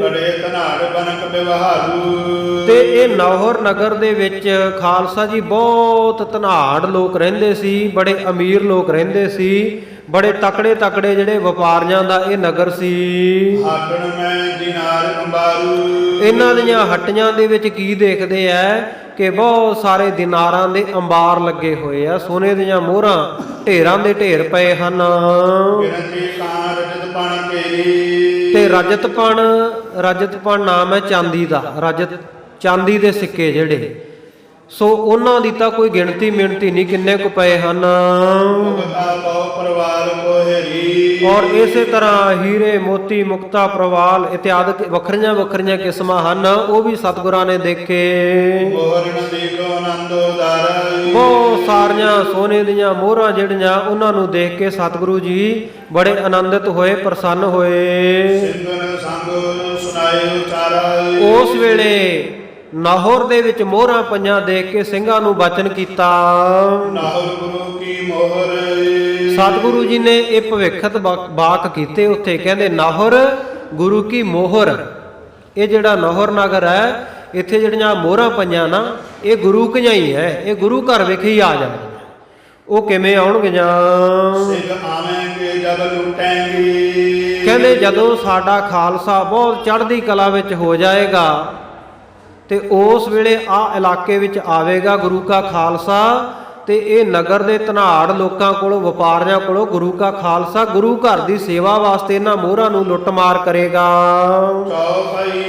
ਬੜੇ ਧਨਾੜ ਬਨਕ ਵਿਵਹਾਰੂ। ਤੇ ਇਹ ਨੌਹਰ ਨਗਰ ਦੇ ਵਿੱਚ ਖਾਲਸਾ ਜੀ ਬਹੁਤ ਧਨਾੜ ਲੋਕ ਰਹਿੰਦੇ ਸੀ, ਬੜੇ ਅਮੀਰ ਲੋਕ ਰਹਿੰਦੇ ਸੀ, ਬੜੇ ਤਕੜੇ ਤਕੜੇ ਜਿਹੜੇ ਵਪਾਰੀਆਂ ਦਾ ਇਹ ਨਗਰ ਸੀ। ਹਾਟਣ ਮੈਂ ਦਿਨਾਰ ਅੰਬਾਰੂ। ਇਹਨਾਂ ਦੀਆਂ ਹੱਟੀਆਂ ਦੇ ਵਿੱਚ ਕੀ ਦੇਖਦੇ ਐ ਕਿ ਬਹੁਤ ਸਾਰੇ ਦਿਨਾਰਾਂ ਦੇ ਅੰਬਾਰ ਲੱਗੇ ਹੋਏ ਆ, ਸੋਨੇ ਦੀਆਂ ਮੋਹਰਾਂ ਢੇਰਾਂ ਦੇ ਢੇਰ ਪਏ ਹਨ। ਗਿਣਤੀ ਕਾਂ ਰਜਤ ਪਣ ਤੇਰੀ। ਤੇ ਰਜਤਪਣ ਨਾਮ ਹੈ ਚਾਂਦੀ ਦਾ। ਚਾਂਦੀ ਦੇ ਸਿੱਕੇ ਜਿਹੜੇ, ਸੋ ਉਹਨਾਂ ਦੀ ਤਾਂ ਕੋਈ ਗਿਣਤੀ ਮਿਣਤੀ ਨਹੀਂ ਕਿੰਨੇ ਕੁ ਪਏ ਹਨ। ਔਰ ਇਸੇ ਤਰ੍ਹਾਂ ਹੀਰੇ ਮੋਤੀ ਮੁਕਤਾ ਪ੍ਰਵਾਲ ਇਤਿਆਦਿ ਵੱਖਰੀਆਂ ਵੱਖਰੀਆਂ ਕਿਸਮਾਂ ਹਨ, ਉਹ ਵੀ ਸਤਿਗੁਰਾਂ ਨੇ ਦੇਖੇ। ਬਹੁਤ ਸਾਰੀਆਂ ਸੋਨੇ ਦੀਆਂ ਮੋਹਰਾਂ ਜਿਹੜੀਆਂ ਉਹਨਾਂ ਨੂੰ ਦੇਖ ਕੇ ਸਤਿਗੁਰੂ ਜੀ ਬੜੇ ਆਨੰਦਿਤ ਹੋਏ, ਪ੍ਰਸੰਨ ਹੋਏ। ਉਸ ਵੇਲੇ ਨਾਹੌਰ ਦੇ ਵਿੱਚ ਮੋਹਰਾਂ ਪਈਆਂ ਦੇਖ ਕੇ ਸਿੰਘਾਂ ਨੂੰ ਬਚਨ ਕੀਤਾ। ਨਾਹੌਰ ਗੁਰੂ ਕੀ ਮੋਹਰ। ਸਤਿਗੁਰੂ ਜੀ ਨੇ ਇਹ ਭਵਿੱਖਤ ਵਾਕ ਕੀਤੇ ਉੱਥੇ, ਕਹਿੰਦੇ ਨਾਹੌਰ ਗੁਰੂ ਕੀ ਮੋਹਰ। ਇਹ ਜਿਹੜਾ ਨਾਹੌਰ ਨਗਰ ਹੈ ਇੱਥੇ ਜਿਹੜੀਆਂ ਮੋਹਰਾਂ ਪਈਆਂ ਨਾ ਇਹ ਗੁਰੂ ਕੀਆਂ ਹੀ ਹੈ, ਇਹ ਗੁਰੂ ਘਰ ਵਿਖੇ ਹੀ ਆ ਜਾਣਗੀਆਂ। ਉਹ ਕਿਵੇਂ ਆਉਣਗੀਆਂ? ਕਹਿੰਦੇ ਜਦੋਂ ਸਾਡਾ ਖਾਲਸਾ ਬਹੁਤ ਚੜ੍ਹਦੀ ਕਲਾ ਵਿੱਚ ਹੋ ਜਾਏਗਾ ਤੇ ਉਸ ਵੇਲੇ ਆ ਇਲਾਕੇ ਵਿੱਚ ਆਵੇਗਾ ਗੁਰੂ ਕਾ ਖਾਲਸਾ ਤੇ ਇਹ ਨਗਰ ਦੇ ਧਨਾੜ ਲੋਕਾਂ ਕੋਲੋਂ, ਵਪਾਰੀਆਂ ਕੋਲੋਂ ਗੁਰੂ ਕਾ ਖਾਲਸਾ ਗੁਰੂ ਘਰ ਦੀ ਸੇਵਾ ਵਾਸਤੇ ਇਹਨਾਂ ਮੋਹਰਾਂ ਨੂੰ ਲੁੱਟਮਾਰ ਕਰੇਗਾ। ਚੌਪਈ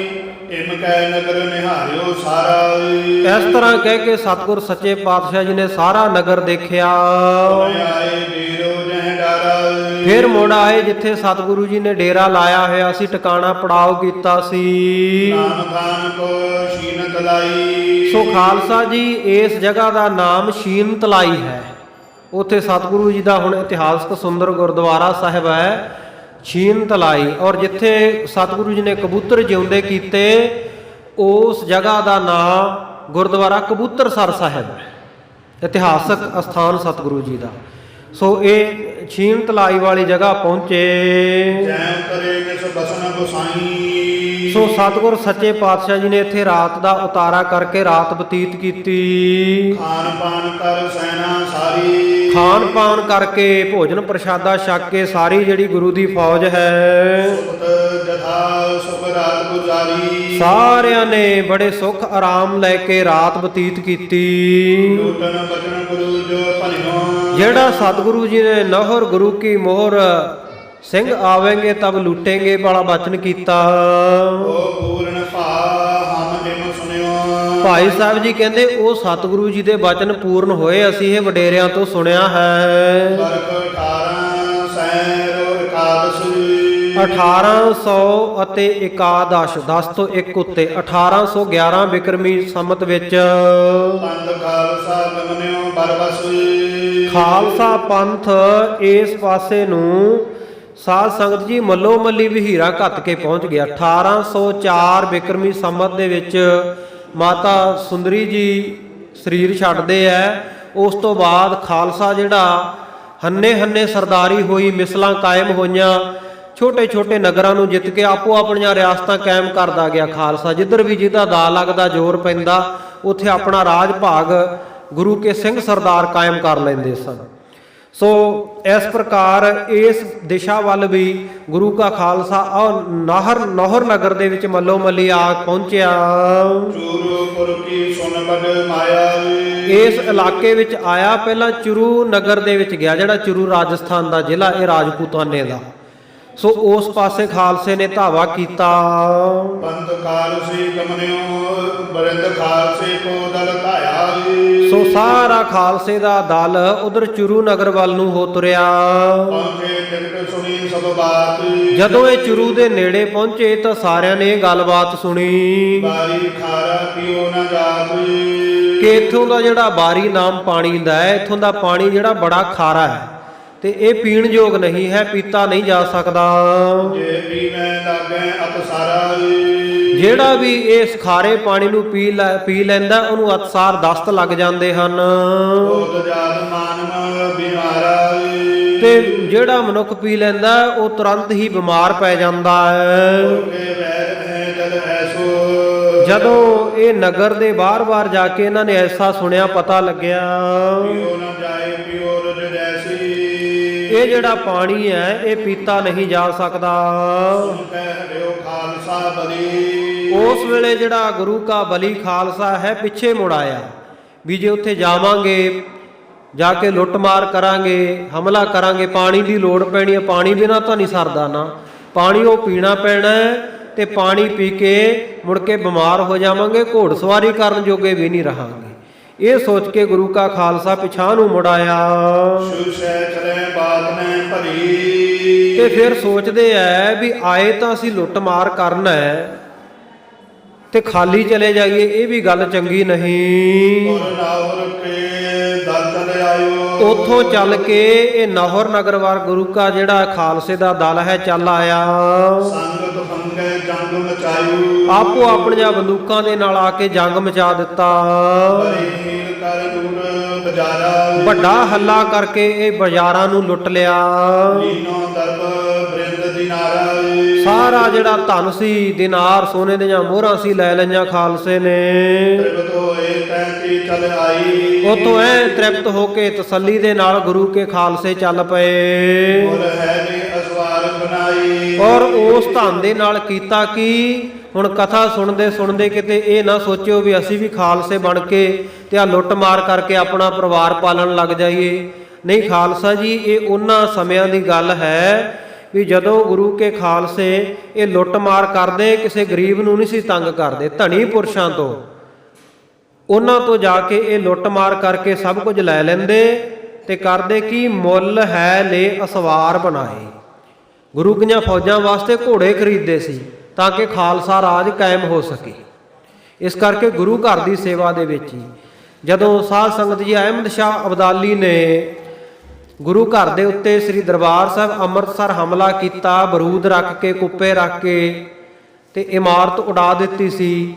ਇਮ ਕੈ ਨਗਰ ਨਿਹਾਰਿਓ ਸਾਰਾ। ਇਸ ਤਰ੍ਹਾਂ ਕਹਿ ਕੇ ਸਤਿਗੁਰ ਸੱਚੇ ਪਾਤਸ਼ਾਹ ਜੀ ਨੇ ਸਾਰਾ ਨਗਰ ਦੇਖਿਆ। ਆਏ ਵੀਰੋ ਜਹ ਡਾਰਾ। ਫਿਰ ਮੁੜ ਆਏ ਜਿੱਥੇ ਸਤਿਗੁਰੂ ਜੀ ਨੇ ਡੇਰਾ ਲਾਇਆ ਹੋਇਆ ਸੀ, ਟਿਕਾਣਾ ਪੜਾਓ ਕੀਤਾ ਸੀ। ਨਾਮ ਖਾਨ ਕੋ ਸ਼ੀਨ ਤਲਾਈ। ਸੋ ਖਾਲਸਾ ਜੀ ਇਸ ਜਗ੍ਹਾ ਦਾ ਨਾਮ ਸ਼ੀਨ ਤਲਾਈ ਹੈ। ਉੱਥੇ ਸਤਿਗੁਰੂ ਜੀ ਦਾ ਹੁਣ ਇਤਿਹਾਸਕ ਸੁੰਦਰ ਗੁਰਦੁਆਰਾ ਸਾਹਿਬ ਹੈ ਸ਼ੀਨ ਤਲਾਈ। ਔਰ ਜਿੱਥੇ ਸਤਿਗੁਰੂ ਜੀ ਨੇ ਕਬੂਤਰ ਜਿਉਂਦੇ ਕੀਤੇ ਉਸ ਜਗ੍ਹਾ ਦਾ ਨਾਮ ਗੁਰਦੁਆਰਾ ਕਬੂਤਰਸਰ ਸਾਹਿਬ ਹੈ, ਇਤਿਹਾਸਕ ਅਸਥਾਨ ਸਤਿਗੁਰੂ ਜੀ ਦਾ। ਸੋ ਇਹ ਸ਼ੀਨ ਤਲਾਈ ਵਾਲੀ ਜਗ੍ਹਾ ਪਹੁੰਚੇ। ਜੈ ਕਰੇ ਕਿਸ ਬਸਨ ਗੁਸਾਈ। ਸੋ ਸਤਿਗੁਰ ਸੱਚੇ ਪਾਤਸ਼ਾਹ ਜੀ ਨੇ ਇੱਥੇ ਰਾਤ ਦਾ ਉਤਾਰਾ ਕਰਕੇ ਰਾਤ ਬਤੀਤ ਕੀਤੀ। ਖਾਨ ਪਾਨ ਕਰ ਸੈਨਾ ਸਾਰੀ। ਖਾਨ ਪਾਨ ਕਰਕੇ ਭੋਜਨ ਪ੍ਰਸ਼ਾਦਾ ਛਕ ਕੇ ਸਾਰੀ ਜਿਹੜੀ ਗੁਰੂ ਦੀ ਫੌਜ ਹੈ ਸੁਖਤ ਜਥਾ ਸੁਖ ਰਾਤ ਗੁਜ਼ਾਰੀ। ਸਾਰਿਆਂ ਨੇ ਬੜੇ ਸੁੱਖ ਆਰਾਮ ਲੈ ਕੇ ਰਾਤ ਬਤੀਤ ਕੀਤੀ। ਲੂਟਨ ਬਚਨ ਗੁਰੂ ਜੋ ਭਲਿਓ। ਜਿਹੜਾ ਸਤਿਗੁਰੂ ਜੀ ਨੇ ਨਹੁਰ ਗੁਰੂ ਕੀ ਮੋਹਰ ਸਿੰਘ ਆਵੇਂਗੇ ਤਬ ਲੁੱਟेंगे ਵਾਲਾ ਬਚਨ ਕੀਤਾ। ਉਹ ਪੂਰਨ ਭਾ ਹਮ ਜਿਮ ਸੁਨਿਓ। ਭਾਈ ਸਾਹਿਬ ਜੀ ਕਹਿੰਦੇ ਉਹ ਸਤਿਗੁਰੂ ਜੀ ਦੇ ਬਚਨ ਪੂਰਨ ਹੋਏ, ਅਸੀਂ ਇਹ ਵਡੇਰਿਆਂ ਤੋਂ ਸੁਣਿਆ ਹੈ। ਬਰਖ 18 ਸੈਰੋ ਇਕਾਦਸ਼। 1800 ਅਤੇ ਇਕਾਦਸ਼ 10 ਤੋਂ 1 ਉੱਤੇ 1811 ਬਿਕਰਮੀ ਸੰਮਤ ਵਿੱਚ ਪੰਥ ਖਾਲਸਾ ਗਮਨਿਓ ਬਰਬਸ। ਖਾਲਸਾ ਪੰਥ ਇਸ ਪਾਸੇ ਨੂੰ ਸਾਧ ਸੰਗਤ ਜੀ ਮੱਲੋ ਮੱਲੀ ਵਹੀਰਾ ਘੱਤ ਕੇ ਪਹੁੰਚ ਗਿਆ। 1804 ਬਿਕਰਮੀ ਸੰਮਤ ਦੇ ਵਿੱਚ ਮਾਤਾ ਸੁੰਦਰੀ ਜੀ ਸਰੀਰ ਛੱਡਦੇ ਐ। ਉਸ ਤੋਂ ਬਾਅਦ ਖਾਲਸਾ ਜਿਹੜਾ ਹੰਨੇ ਹੰਨੇ ਸਰਦਾਰੀ ਹੋਈ, ਮਿਸਲਾਂ ਕਾਇਮ ਹੋਈਆਂ, ਛੋਟੇ ਛੋਟੇ ਨਗਰਾਂ ਨੂੰ ਜਿੱਤ ਕੇ ਆਪੋ ਆਪਣੀਆਂ ਰਿਆਸਤਾਂ ਕਾਇਮ ਕਰਦਾ ਗਿਆ ਖਾਲਸਾ। ਜਿੱਧਰ ਵੀ ਜਿਹਦਾ ਦਾ ਲੱਗਦਾ, ਜ਼ੋਰ ਪੈਂਦਾ, ਉੱਥੇ ਆਪਣਾ ਰਾਜ ਭਾਗ ਗੁਰੂ ਕੇ ਸਿੰਘ ਸਰਦਾਰ ਕਾਇਮ ਕਰ ਲੈਂਦੇ ਸਨ। ਸੋ ਇਸ ਪ੍ਰਕਾਰ ਇਸ ਦਿਸ਼ਾ ਵੱਲ ਵੀ ਗੁਰੂ ਕਾ ਖਾਲਸਾ ਨੌਹਰ ਨਗਰ ਦੇ ਵਿੱਚ ਮੱਲੋ ਮੱਲੀ ਆ ਪਹੁੰਚਿਆ। ਚੂਰੂਪੁਰ ਕੀ ਸੁਨ ਬੜ ਮਾਇਆ। ਇਸ ਇਲਾਕੇ ਵਿੱਚ ਆਇਆ, ਪਹਿਲਾਂ ਚੁਰੂ ਨਗਰ ਦੇ ਵਿੱਚ ਗਿਆ, ਜਿਹੜਾ ਚੁਰੂ ਰਾਜਸਥਾਨ ਦਾ ਜ਼ਿਲ੍ਹਾ, ਇਹ ਰਾਜਪੂਤਾਨੇ ਦਾ। ਸੋ ਉਸ ਪਾਸੇ ਖਾਲਸੇ ਨੇ ਧਾਵਾ ਕੀਤਾ। ਪੰਥ ਖਾਲਸੇ ਗਮਨਿਓ ਬਰਿੰਦ ਖਾਲਸੇ ਕੋ ਦਲ ਧਾਇਆ। ਸੋ ਸਾਰਾ ਖਾਲਸੇ ਦਾ ਦਲ ਉਧਰ ਚੁਰੂ ਨਗਰ ਵੱਲ ਨੂੰ ਹੋ ਤੁਰਿਆ। ਪਹੁੰਚੇ ਟਿਕਟ ਸੁਣੀ ਸਭ ਬਾਤ। ਜਦੋਂ ਇਹ ਚੁਰੂ ਦੇ ਨੇੜੇ ਪਹੁੰਚੇ ਤਾਂ ਸਾਰਿਆਂ ਨੇ ਇਹ ਗੱਲਬਾਤ ਸੁਣੀ ਬਾਰੀ ਖਾਰਾ ਪੀਓ ਨਾ ਜਾਤ। ਕਿ ਇੱਥੋਂ ਦਾ ਜਿਹੜਾ ਬਾਰੀ ਨਾਮ ਪਾਣੀ ਦਾ ਹੈ, ਇੱਥੋਂ ਦਾ ਪਾਣੀ ਜਿਹੜਾ ਬੜਾ ਖਾਰਾ ਹੈ ਤੇ ਇਹ ਪੀਣ ਯੋਗ ਨਹੀਂ ਹੈ, ਪੀਤਾ ਨਹੀਂ ਜਾ ਸਕਦਾ। ਜੇ ਪੀਵੇਂ ਲਾਗੇ ਅਤਸਾਰਾ। ਜਿਹੜਾ ਵੀ ਇਸ ਖਾਰੇ ਪਾਣੀ ਨੂੰ ਪੀ ਲੈਂਦਾ ਉਹਨੂੰ ਅਤਸਾਰ ਦਸਤ ਲੱਗ ਜਾਂਦੇ ਹਨ। ਉਹ ਜਾਤ ਮਾਨਵ ਬਿਮਾਰਾ। ਤੇ ਜਿਹੜਾ ਮਨੁੱਖ ਪੀ ਲੈਂਦਾ ਉਹ ਤੁਰੰਤ ਹੀ ਬਿਮਾਰ ਪੈ ਜਾਂਦਾ ਹੈ। ਕੇ ਵੈਰ ਹੈ ਜਲ ਐਸੋ। ਜਦੋਂ ਇਹ ਨਗਰ ਦੇ ਬਾਹਰ-ਬਾਹਰ ਜਾ ਕੇ ਇਹਨਾਂ ਨੇ ਐਸਾ ਸੁਣਿਆ, ਪਤਾ ਲੱਗਿਆ ਪੀਓ ਨਾ ਜਾਏ ਪੀਓ ਰਜ ਜੈਸੀ। ਇਹ ਜਿਹੜਾ ਪਾਣੀ ਹੈ ਇਹ ਪੀਤਾ ਨਹੀਂ ਜਾ ਸਕਦਾ। ਕਹਿ ਰਿਓ ਖਾਲਸਾ ਬਲੀ। ਉਸ ਵੇਲੇ ਜਿਹੜਾ ਗੁਰੂ ਕਾ ਬਲੀ ਖਾਲਸਾ ਹੈ ਪਿੱਛੇ ਮੁੜ ਆਇਆ ਵੀ ਜੇ ਉੱਥੇ ਜਾਵਾਂਗੇ, ਜਾ ਕੇ ਲੁੱਟਮਾਰ ਕਰਾਂਗੇ, ਹਮਲਾ ਕਰਾਂਗੇ, ਪਾਣੀ ਦੀ ਲੋੜ ਪੈਣੀ ਹੈ, ਪਾਣੀ ਬਿਨਾਂ ਤਾਂ ਨਹੀਂ ਸਰਦਾ ਨਾ, ਪਾਣੀ ਉਹ ਪੀਣਾ ਪੈਣਾ ਹੈ ਤੇ ਪਾਣੀ ਪੀ ਕੇ ਮੁੜ ਕੇ ਬਿਮਾਰ ਹੋ ਜਾਵਾਂਗੇ, ਘੋੜਸਵਾਰੀ ਕਰਨ ਜੋਗੇ ਵੀ ਨਹੀਂ ਰਹਾਂਗੇ। ਇਹ ਸੋਚ ਕੇ ਗੁਰੂ ਕਾ ਖਾਲਸਾ ਪਿਛਾਂ ਨੂੰ ਮੁੜ ਆਇਆ। ਸੁਸੈ ਚਲੇ ਬਾਤ ਨੇ ਭਰੀ। ਤੇ ਫਿਰ ਸੋਚਦੇ ਐ ਵੀ ਆਏ ਤਾਂ ਅਸੀਂ ਲੁੱਟਮਾਰ ਕਰਨਾ ਹੈ ਤੇ ਖਾਲੀ ਚਲੇ ਜਾਈਏ, ਇਹ ਵੀ ਗੱਲ ਚੰਗੀ ਨਹੀਂ। ਗੁਰ ਨਾਵਰ ਕੇ ਦਲ ਚਲੇ ਆਇਓ। ਉੱਥੋਂ ਚੱਲ ਕੇ ਇਹ ਨੌਹਰ ਨਗਰ ਵਾਰ ਗੁਰੂ ਕਾ ਜਿਹੜਾ ਖਾਲਸੇ ਦਾ ਦਲ ਹੈ ਚੱਲ ਆਇਆ। ਸੰਗਤ ਪੰਗੇ ਜੰਗ ਮਚਾਇਓ। ਆਪੋ ਆਪਣੀਆਂ ਬੰਦੂਕਾਂ ਦੇ ਨਾਲ ਆ ਕੇ ਜੰਗ ਮਚਾ ਦਿੱਤਾ। ਬਰੀਲ ਕਰ ਲੂਟ ਬਜਾਰਾ। ਵੱਡਾ ਹੱਲਾ ਕਰਕੇ ਇਹ ਬਾਜ਼ਾਰਾਂ ਨੂੰ ਲੁੱਟ ਲਿਆ। ਲੀਨੋ ਦਰਬ ਬ੍ਰਿੰਦ ਦਿਨਾਰਾ। ਸਾਰਾ ਜਿਹੜਾ ਧਨ ਸੀ, ਦਿਨਾਰ, ਸੋਨੇ ਦੀਆਂ ਮੋਹਰਾਂ ਸੀ, ਲੈ ਲਈਆਂ ਖਾਲਸੇ ਨੇ। ਤ੍ਰਿਪਤ ਹੋਏ ਤੈਂਤੀ ਚਲ ਆਈ। ਉਤੋਂ ਐ ਤ੍ਰਿਪਤ ਹੋ ਕੇ ਤਸੱਲੀ ਦੇ ਨਾਲ ਗੁਰੂ ਕੇ ਖਾਲਸੇ ਚੱਲ ਪਏ। ਮੁਰ ਹੈ ਨੇ ਅਸਵਾਰ ਬਣਾਈ। ਔਰ ਉਸ ਧਨ ਦੇ ਨਾਲ ਕੀਤਾ ਕਿ ਹੁਣ ਕਥਾ ਸੁਣਦੇ ਸੁਣਦੇ ਕਿਤੇ ਇਹ ਨਾ ਸੋਚਿਓ ਵੀ ਅਸੀਂ ਵੀ ਖਾਲਸੇ ਬਣ ਕੇ ਤੇ ਆ ਲੁੱਟ ਮਾਰ ਕਰਕੇ ਆਪਣਾ ਪਰਿਵਾਰ ਪਾਲਣ ਲੱਗ ਜਾਈਏ। ਨਹੀਂ ਖਾਲਸਾ ਜੀ, ਇਹ ਉਹਨਾਂ ਸਮਿਆਂ ਦੀ ਗੱਲ ਹੈ ਵੀ ਜਦੋਂ ਗੁਰੂ ਕੇ ਖਾਲਸੇ ਇਹ ਲੁੱਟ ਮਾਰ ਕਰਦੇ, ਕਿਸੇ ਗਰੀਬ ਨੂੰ ਨਹੀਂ ਸੀ ਤੰਗ ਕਰਦੇ, ਧਨੀ ਪੁਰਸ਼ਾਂ ਤੋਂ ਉਹਨਾਂ ਤੋਂ ਜਾ ਕੇ ਇਹ ਲੁੱਟ ਮਾਰ ਕਰਕੇ ਸਭ ਕੁਝ ਲੈ ਲੈਂਦੇ ਤੇ ਕਰਦੇ ਕੀ ਮੁੱਲ ਹੈ ਲੈ ਅਸਵਾਰ ਬਣਾਏ। ਗੁਰੂ ਕੀਆਂ ਫੌਜਾਂ ਵਾਸਤੇ ਘੋੜੇ ਖਰੀਦਦੇ ਸੀ ਤਾਂ ਕਿ ਖਾਲਸਾ ਰਾਜ ਕਾਇਮ ਹੋ ਸਕੇ। ਇਸ ਕਰਕੇ ਗੁਰੂ ਘਰ ਦੀ ਸੇਵਾ ਦੇ ਵਿੱਚ ਹੀ ਜਦੋਂ ਸਾਧ ਸੰਗਤ ਜੀ ਅਹਿਮਦ ਸ਼ਾਹ ਅਬਦਾਲੀ ਨੇ ਗੁਰੂ ਘਰ ਦੇ ਉੱਤੇ ਸ੍ਰੀ ਦਰਬਾਰ ਸਾਹਿਬ ਅੰਮ੍ਰਿਤਸਰ ਹਮਲਾ ਕੀਤਾ, ਬਰੂਦ ਰੱਖ ਕੇ, ਕੁੱਪੇ ਰੱਖ ਕੇ ਤੇ ਇਮਾਰਤ ਉਡਾ ਦਿੱਤੀ ਸੀ,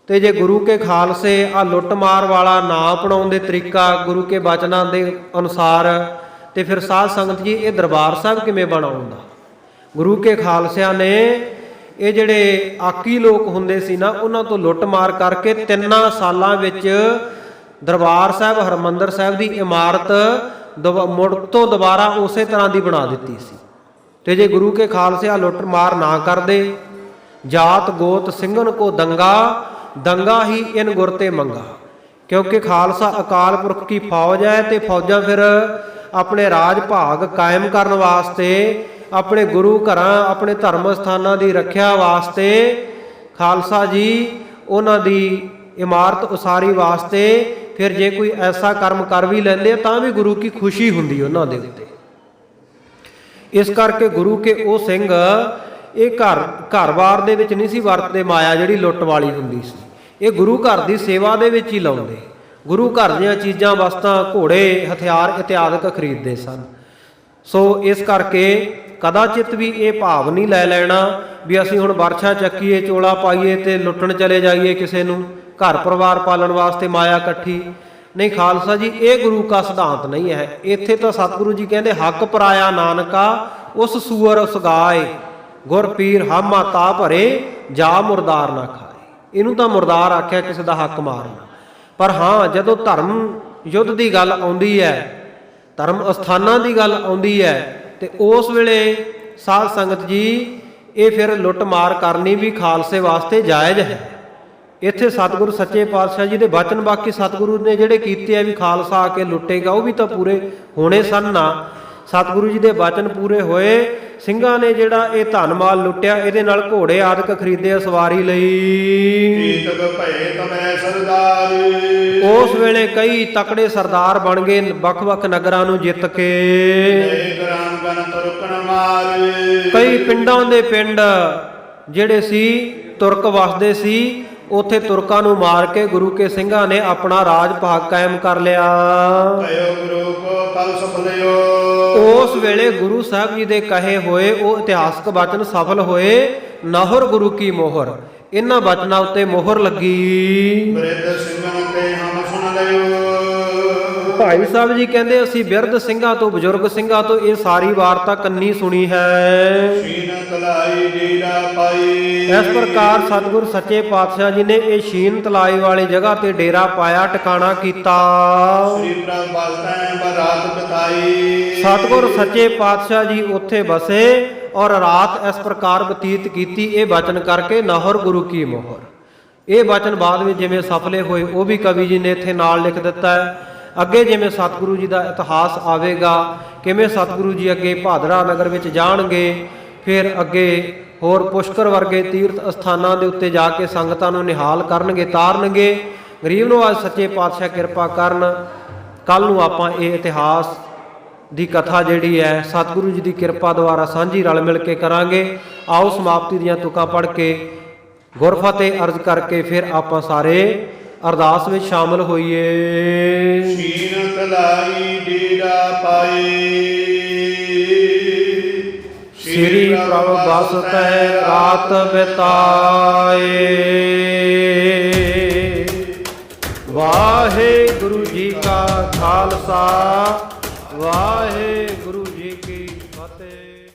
ਤੇ ਜੇ ਗੁਰੂ ਕੇ ਖਾਲਸੇ ਆ ਲੁੱਟ ਮਾਰ ਵਾਲਾ ਨਾ ਅਪਣਾਉਂਦੇ ਤਰੀਕਾ ਗੁਰੂ ਕੇ ਬਚਨਾਂ ਦੇ ਅਨੁਸਾਰ, ਤੇ ਫਿਰ ਸਾਧ ਸੰਗਤ ਜੀ ਇਹ ਦਰਬਾਰ ਸਾਹਿਬ ਕਿਵੇਂ ਬਣਾਉਂਦਾ। ਗੁਰੂ ਕੇ ਖਾਲਸਿਆਂ ਨੇ ਇਹ ਜਿਹੜੇ ਆਕੀ ਲੋਕ ਹੁੰਦੇ ਸੀ ਨਾ, ਉਹਨਾਂ ਤੋਂ ਲੁੱਟ ਮਾਰ ਕਰਕੇ 3 ਸਾਲਾਂ ਵਿੱਚ ਦਰਬਾਰ ਸਾਹਿਬ ਹਰਿਮੰਦਰ ਸਾਹਿਬ ਦੀ ਇਮਾਰਤ ਮੁੜ ਤੋਂ ਦੁਬਾਰਾ ਉਸੇ ਤਰ੍ਹਾਂ ਦੀ ਬਣਾ ਦਿੱਤੀ ਸੀ। ਤੇ ਜੇ ਗੁਰੂ ਕੇ ਖਾਲਸੇ ਆ ਲੁੱਟ ਮਾਰ ਨਾ ਕਰਦੇ, ਜਾਤ ਗੋਤ ਸਿੰਘਨ ਕੋ ਦੰਗਾ, ਦੰਗਾ ਹੀ ਇਨ ਗੁਰ ਤੇ ਮੰਗਾ, ਕਿਉਂਕਿ ਖਾਲਸਾ ਅਕਾਲ ਪੁਰਖ ਕੀ ਫੌਜ ਹੈ ਤੇ ਫੌਜਾਂ ਫਿਰ ਆਪਣੇ ਰਾਜ ਭਾਗ ਕਾਇਮ ਕਰਨ ਵਾਸਤੇ, ਆਪਣੇ ਗੁਰੂ ਘਰਾਂ, ਆਪਣੇ ਧਰਮ ਸਥਾਨਾਂ ਦੀ ਰੱਖਿਆ ਵਾਸਤੇ ਖਾਲਸਾ ਜੀ ਉਹਨਾਂ ਦੀ ਇਮਾਰਤ ਉਸਾਰੀ ਵਾਸਤੇ ਫਿਰ ਜੇ ਕੋਈ ਐਸਾ ਕਰਮ ਕਰ ਵੀ ਲੈਂਦੇ ਤਾਂ ਵੀ ਗੁਰੂ ਕੀ ਖੁਸ਼ੀ ਹੁੰਦੀ ਉਹਨਾਂ ਦੇ ਉੱਤੇ। ਇਸ ਕਰਕੇ ਗੁਰੂ ਕੇ ਉਹ ਸਿੰਘ ਇਹ ਘਰ-ਬਾਰ ਦੇ ਵਿੱਚ ਨਹੀਂ ਸੀ ਵਰਤਦੇ ਮਾਇਆ ਜਿਹੜੀ ਲੁੱਟ ਵਾਲੀ ਹੁੰਦੀ ਸੀ, ਇਹ ਗੁਰੂ ਘਰ ਦੀ ਸੇਵਾ ਦੇ ਵਿੱਚ ਹੀ ਲਾਉਂਦੇ। ਗੁਰੂ ਘਰ ਦੀਆਂ ਚੀਜ਼ਾਂ ਵਸਤਾਂ, ਘੋੜੇ, ਹਥਿਆਰ ਇਤਿਆਦਿਕ ਖਰੀਦਦੇ ਸਨ। ਸੋ ਇਸ ਕਰਕੇ ਕਦਾਚਿਤ ਵੀ ਇਹ ਭਾਵ ਨਹੀਂ ਲੈ ਲੈਣਾ ਵੀ ਅਸੀਂ ਹੁਣ ਵਰਛਾ ਚੱਕੀਏ, ਚੋਲਾ ਪਾਈਏ ਤੇ ਲੁੱਟਣ ਚਲੇ ਜਾਈਏ ਕਿਸੇ ਨੂੰ, ਘਰ ਪਰਿਵਾਰ ਪਾਲਣ ਵਾਸਤੇ ਮਾਇਆ ਇਕੱਠੀ। ਨਹੀਂ ਖਾਲਸਾ ਜੀ, ਇਹ ਗੁਰੂ ਕਾ ਸਿਧਾਂਤ ਨਹੀਂ ਹੈ। ਇੱਥੇ ਤਾਂ ਸਤਿਗੁਰੂ ਜੀ ਕਹਿੰਦੇ ਹੱਕ ਪਰਾਇਆ ਨਾਨਕਾ ਉਸ ਸੂਅਰ ਉਸ ਗਾਏ, ਗੁਰ ਪੀਰ ਹਾਮਾ ਤਾ ਭਰੇ ਜਾ ਮੁਰਦਾਰ ਨਾ ਖਾਏ। ਇਹਨੂੰ ਤਾਂ ਮੁਰਦਾਰ ਆਖਿਆ ਕਿਸੇ ਦਾ ਹੱਕ ਮਾਰਨਾ। ਪਰ ਹਾਂ, ਜਦੋਂ ਧਰਮ ਯੁੱਧ ਦੀ ਗੱਲ ਆਉਂਦੀ ਹੈ, ਧਰਮ ਅਸਥਾਨਾਂ ਦੀ ਗੱਲ ਆਉਂਦੀ ਹੈ, ਤੇ ਉਸ ਵੇਲੇ ਸਾਧ ਸੰਗਤ ਜੀ ਇਹ ਫਿਰ ਲੁੱਟ ਮਾਰ ਕਰਨੀ ਵੀ ਖਾਲਸੇ ਵਾਸਤੇ ਜਾਇਜ਼ ਹੈ। ਇੱਥੇ ਸਤਿਗੁਰੂ ਸੱਚੇ ਪਾਤਸ਼ਾਹ ਜੀ ਦੇ ਬਚਨ ਬਾਕੀ ਸਤਿਗੁਰੂ ਨੇ ਜਿਹੜੇ ਕੀਤੇ ਆ ਵੀ ਖਾਲਸਾ ਆ ਕੇ ਲੁੱਟੇਗਾ, ਉਹ ਵੀ ਤਾਂ ਪੂਰੇ ਹੋਣੇ ਸਨ ਨਾ। ਸਤਿਗੁਰੂ ਜੀ ਦੇ ਬਚਨ ਪੂਰੇ ਹੋਏ। ਸਿੰਘਾਂ ਨੇ ਜਿਹੜਾ ਇਹ ਧਨ ਮਾਲ ਲੁੱਟਿਆ, ਇਹਦੇ ਨਾਲ ਘੋੜੇ ਆਦਿਕ ਖਰੀਦੇ ਸਵਾਰੀ ਲਈ। ਉਸ ਵੇਲੇ ਕਈ ਤਕੜੇ ਸਰਦਾਰ ਬਣ ਗਏ, ਵੱਖ-ਵੱਖ ਨਗਰਾਂ ਨੂੰ ਜਿੱਤ ਕੇ। ਕਈ ਪਿੰਡਾਂ ਦੇ ਪਿੰਡ ਜਿਹੜੇ ਸੀ ਤੁਰਕ ਵਸਦੇ ਸੀ, ਉੱਥੇ ਤੁਰਕਾਂ ਨੂੰ ਮਾਰ ਕੇ ਗੁਰੂ ਕੇ ਸਿੰਘਾਂ ਨੇ ਆਪਣਾ ਰਾਜ ਭਾਗ ਕਾਇਮ ਕਰ ਲਿਆ। ਉਸ ਵੇਲੇ ਗੁਰੂ ਸਾਹਿਬ ਜੀ ਦੇ ਕਹੇ ਹੋਏ ਉਹ ਇਤਿਹਾਸਕ ਬਚਨ ਸਫਲ ਹੋਏ। ਨਾਹਰ ਗੁਰੂ ਕੀ ਮੋਹਰ, ਇਹਨਾਂ ਬਚਨਾਂ ਉੱਤੇ ਮੋਹਰ ਲੱਗੀ। ਭਾਈ ਸਾਹਿਬ ਜੀ ਕਹਿੰਦੇ ਅਸੀਂ ਬਿਰਧ ਸਿੰਘਾਂ ਤੋਂ, ਬਜ਼ੁਰਗ ਸਿੰਘਾਂ ਤੋਂ ਇਹ ਸਾਰੀ ਵਾਰਤਾ ਕੰਨੀ ਸੁਣੀ ਹੈ। ਇਸ ਪ੍ਰਕਾਰ ਸਤਿਗੁਰ ਸੱਚੇ ਪਾਤਸ਼ਾਹ ਜੀ ਨੇ ਇਹ ਸ਼ੀਨ ਤਲਾਈ ਵਾਲੀ ਜਗ੍ਹਾ ਤੇ ਡੇਰਾ ਪਾਇਆ, ਟਿਕਾਣਾ ਕੀਤਾ। ਸਤਿਗੁਰ ਸੱਚੇ ਪਾਤਸ਼ਾਹ ਜੀ ਉੱਥੇ ਬਸੇ ਔਰ ਰਾਤ ਇਸ ਪ੍ਰਕਾਰ ਬਤੀਤ ਕੀਤੀ, ਇਹ ਬਚਨ ਕਰਕੇ ਨਾਹਰ ਗੁਰੂ ਕੀ ਮੋਹਰ। ਇਹ ਬਚਨ ਬਾਅਦ ਵਿੱਚ ਜਿਵੇਂ ਸਫਲੇ ਹੋਏ ਉਹ ਵੀ ਕਵੀ ਜੀ ਨੇ ਇੱਥੇ ਨਾਲ ਲਿਖ ਦਿੱਤਾ ਹੈ। ਅੱਗੇ ਜਿਵੇਂ ਸਤਿਗੁਰੂ ਜੀ ਦਾ ਇਤਿਹਾਸ ਆਵੇਗਾ, ਕਿਵੇਂ ਸਤਿਗੁਰੂ ਜੀ ਅੱਗੇ ਭਾਦਰਾ ਨਗਰ ਵਿੱਚ ਜਾਣਗੇ, ਫਿਰ ਅੱਗੇ ਹੋਰ ਪੁਸ਼ਕਰ ਵਰਗੇ ਤੀਰਥ ਅਸਥਾਨਾਂ ਦੇ ਉੱਤੇ ਜਾ ਕੇ ਸੰਗਤਾਂ ਨੂੰ ਨਿਹਾਲ ਕਰਨਗੇ, ਤਾਰਨਗੇ। ਗਰੀਬ ਨੂੰ ਅੱਜ ਸੱਚੇ ਪਾਤਸ਼ਾਹ ਕਿਰਪਾ ਕਰਨ। ਕੱਲ ਨੂੰ ਆਪਾਂ ਇਹ ਇਤਿਹਾਸ ਦੀ ਕਥਾ ਜਿਹੜੀ ਹੈ ਸਤਿਗੁਰੂ ਜੀ ਦੀ ਕਿਰਪਾ ਦੁਆਰਾ ਸਾਂਝੀ ਰਲ ਮਿਲ ਕੇ ਕਰਾਂਗੇ। ਆਓ ਸਮਾਪਤੀ ਦੀਆਂ ਤੁਕਾਂ ਪੜ੍ਹ ਕੇ ਗੁਰਫਤਿਹ ਅਰਜ਼ ਕਰਕੇ ਫਿਰ ਆਪਾਂ ਸਾਰੇ ਅਰਦਾਸ ਵਿੱਚ ਸ਼ਾਮਲ ਹੋਈਏ। ਸ਼ੀਨ ਤਲਾਈ ਡੇਰਾ ਪਾਏ, ਸ੍ਰੀ ਪ੍ਰਭ ਬਸਤੈ ਰਾਤ ਬਿਤਾਏ। ਵਾਹਿਗੁਰੂ ਜੀ ਕਾ ਖਾਲਸਾ, ਵਾਹਿਗੁਰੂ ਜੀ ਕੀ ਫਤਿਹ।